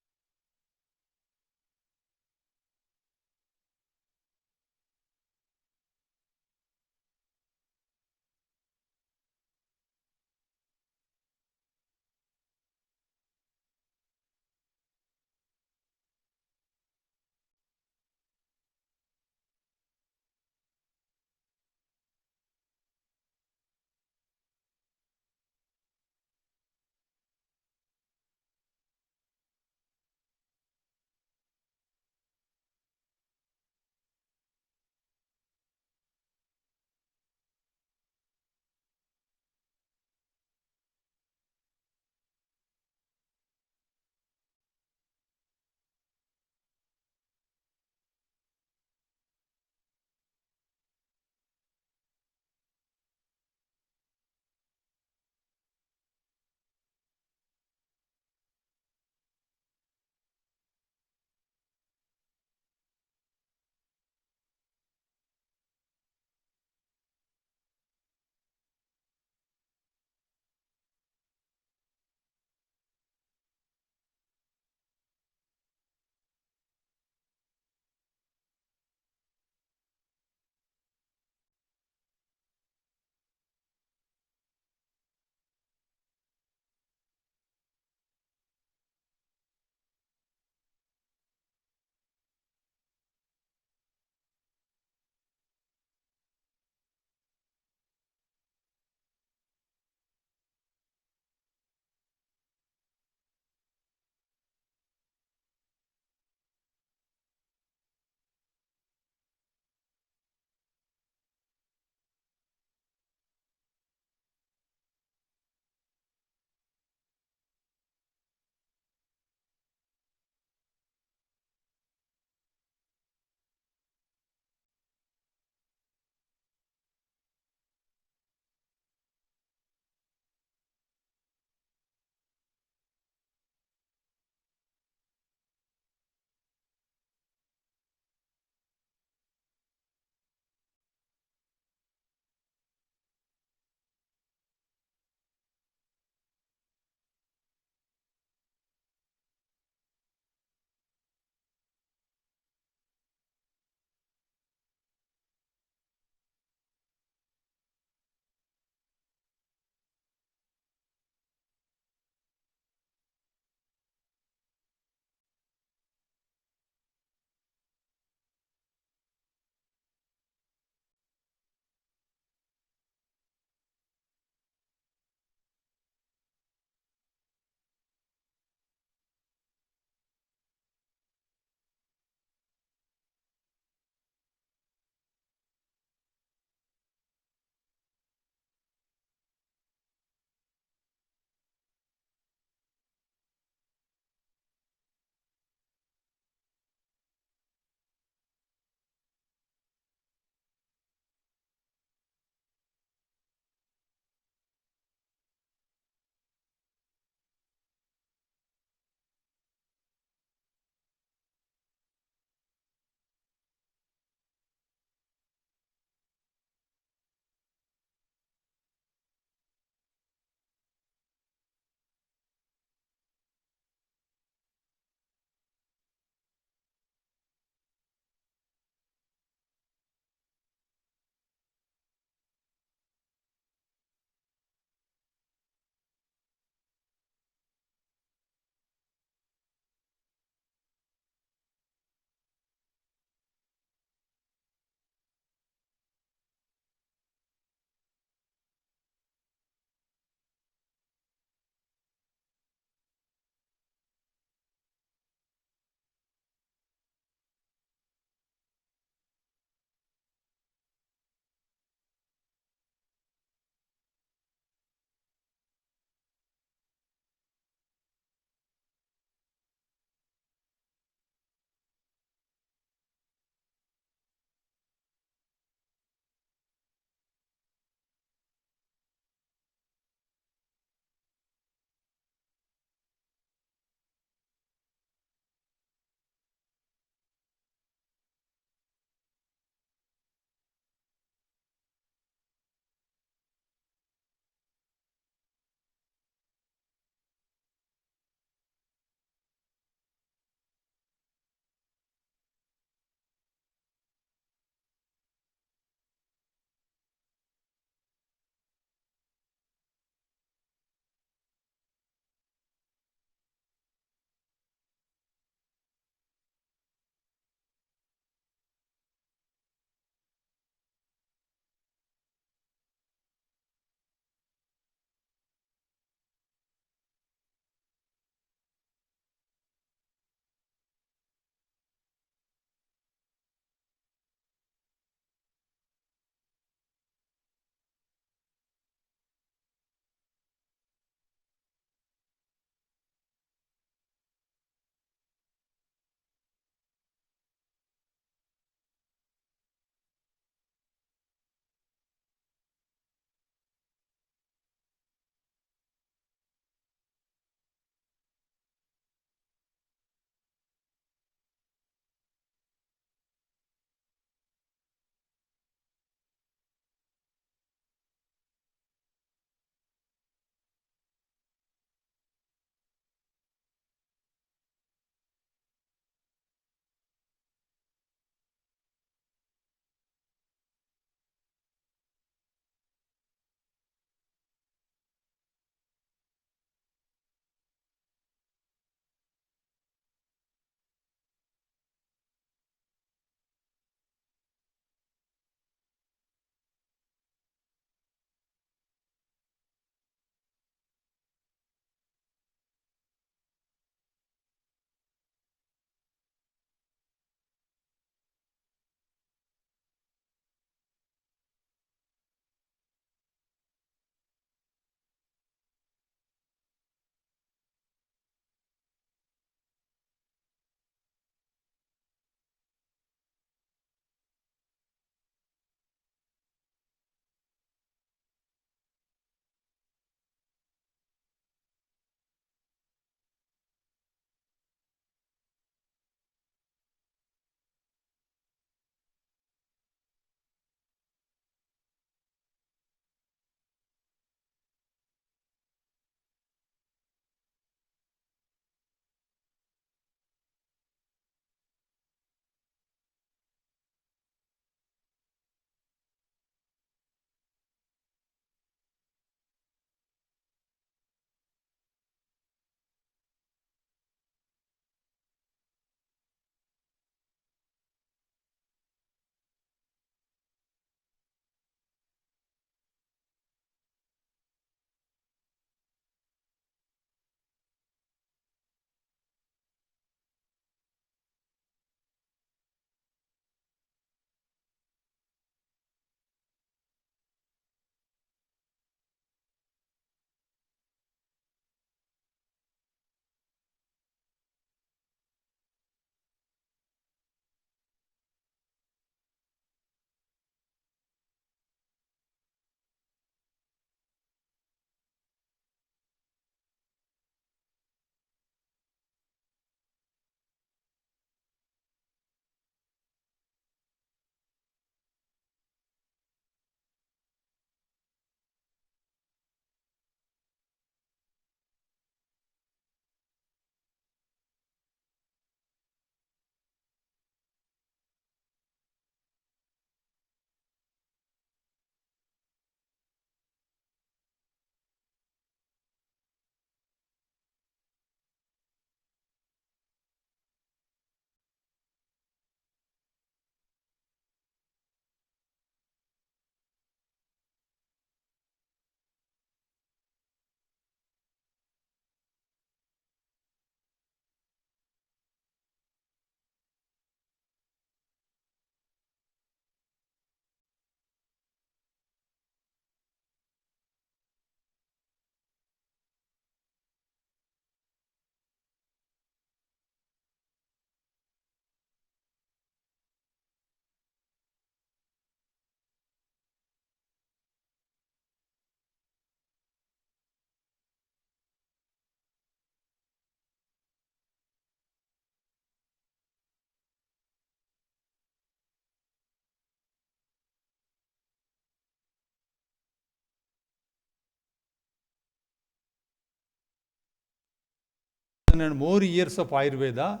and more years of Ayurveda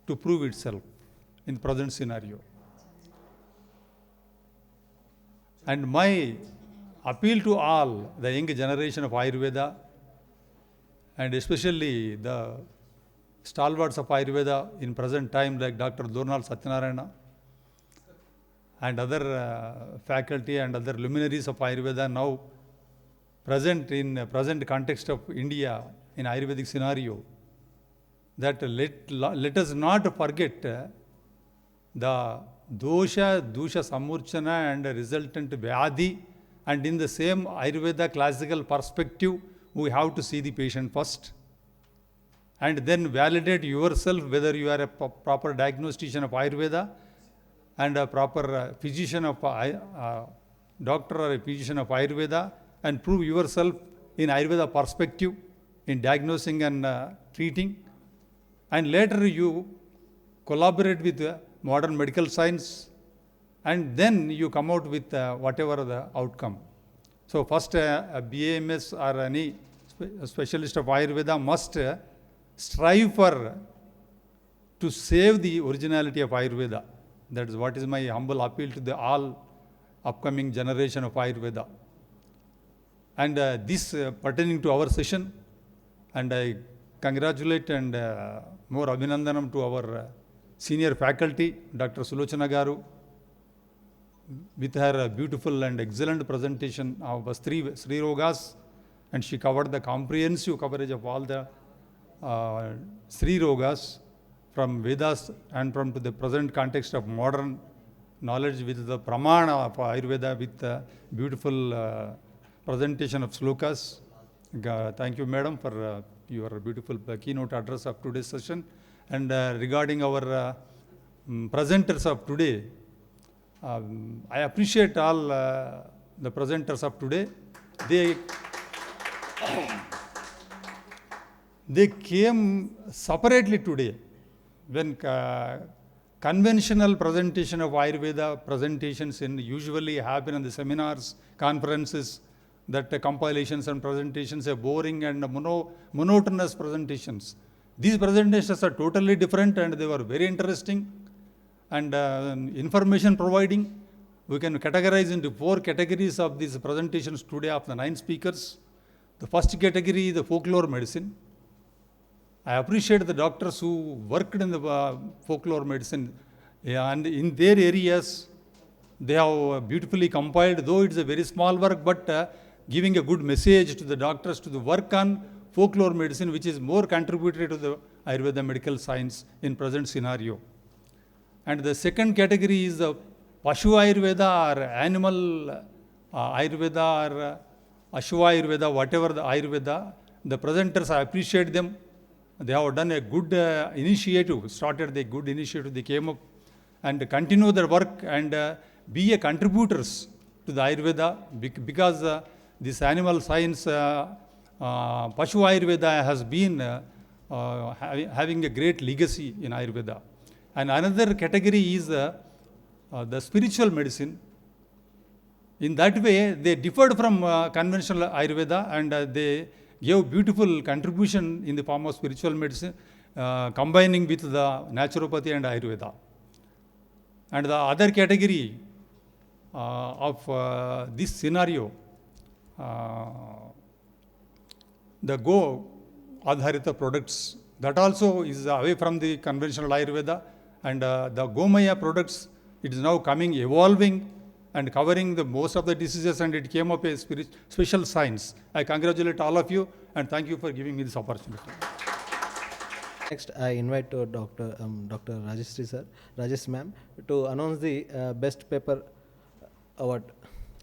to prove itself in the present scenario. And my appeal to all the young generation of Ayurveda, and especially the stalwarts of Ayurveda in present time like Dr. Dornal Satyanarayana and other faculty and other luminaries of Ayurveda now present in present context of India in Ayurvedic scenario, that let us not forget the dosha samurchana and resultant vyadhi, and in the same Ayurveda classical perspective we have to see the patient first and then validate yourself whether you are a proper diagnostician of Ayurveda and a proper physician of doctor or a physician of Ayurveda, and prove yourself in Ayurveda perspective in diagnosing and treating, and later you collaborate with modern medical science, and then you come out with whatever the outcome. So first a BAMS or any specialist of Ayurveda must strive for to save the originality of Ayurveda. That is what is my humble appeal to the all upcoming generation of Ayurveda. And this pertaining to our session, and I congratulate and more abhinandanam to our senior faculty, Dr. Sulochana Garu, with her beautiful and excellent presentation of Sri Rogas, and she covered the comprehensive coverage of all the Sri Rogas from Vedas and from to the present context of modern knowledge with the Pramana of Ayurveda with beautiful presentation of slokas. Thank you, madam, for your beautiful keynote address of today's session. And regarding our presenters of today, I appreciate all the presenters of today. They came separately today. When conventional presentation of Ayurveda presentations usually happen in the seminars, conferences, that compilations and presentations are boring and monotonous presentations. These presentations are totally different and they were very interesting and information providing. We can categorize into 4 categories of these presentations today of the 9 speakers. The first category is the folklore medicine. I appreciate the doctors who worked in the folklore medicine, and in their areas they have beautifully compiled, though it's a very small work, but giving a good message to the doctors to the work on folklore medicine, which is more contributory to the Ayurveda medical science in present scenario. And the second category is the Pashu Ayurveda or animal Ayurveda or Ashwa Ayurveda, whatever the Ayurveda. The presenters, I appreciate them. They have done a good initiative, started the good initiative, they came up and continue their work and be a contributors to the Ayurveda because this animal science, Pashu Ayurveda has been having a great legacy in Ayurveda. And another category is the spiritual medicine. In that way, they differed from conventional Ayurveda and they gave beautiful contribution in the form of spiritual medicine, combining with the naturopathy and Ayurveda. And the other category of this scenario, the Go Adharita products, that also is away from the conventional Ayurveda, and the Gomaya products, it is now coming, evolving and covering the most of the diseases, and it came up a special science. I congratulate all of you and thank you for giving me this opportunity. Next, I invite Dr. Rajesh ma'am, to announce the best paper award.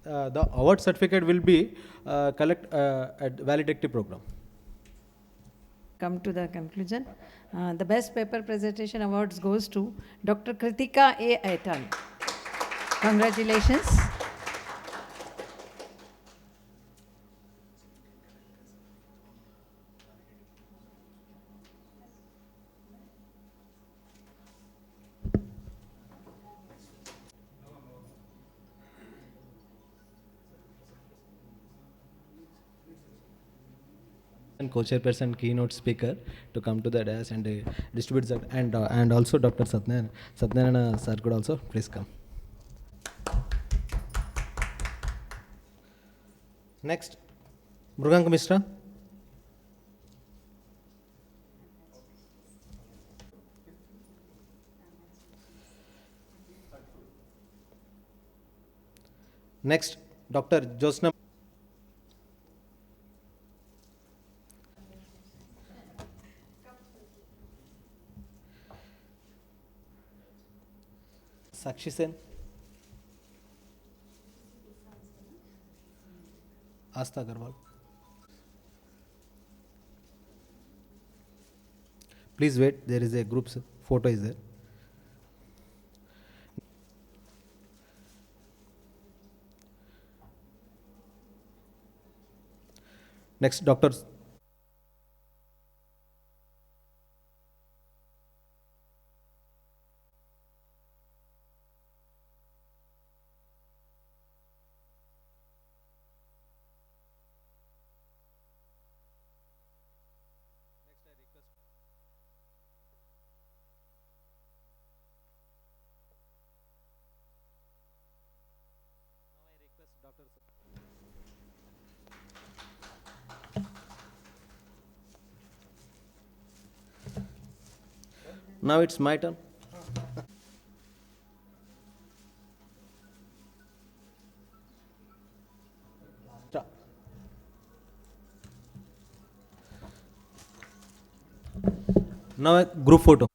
The award certificate will be collect at valedictory program. Come to the conclusion. The best paper presentation awards goes to Dr. Kritika A. Aital. Congratulations. and co-chairperson keynote speaker to come to the dais and distribute that, and also Dr. Satyanarayana sir could also please come. Next, Mruganka Mishra. Next, Dr. Josna. Sakshi Sen. Asta Agarwal. Please wait, there is a group photo is there. Next, Dr. Now it's my turn. Now a group photo.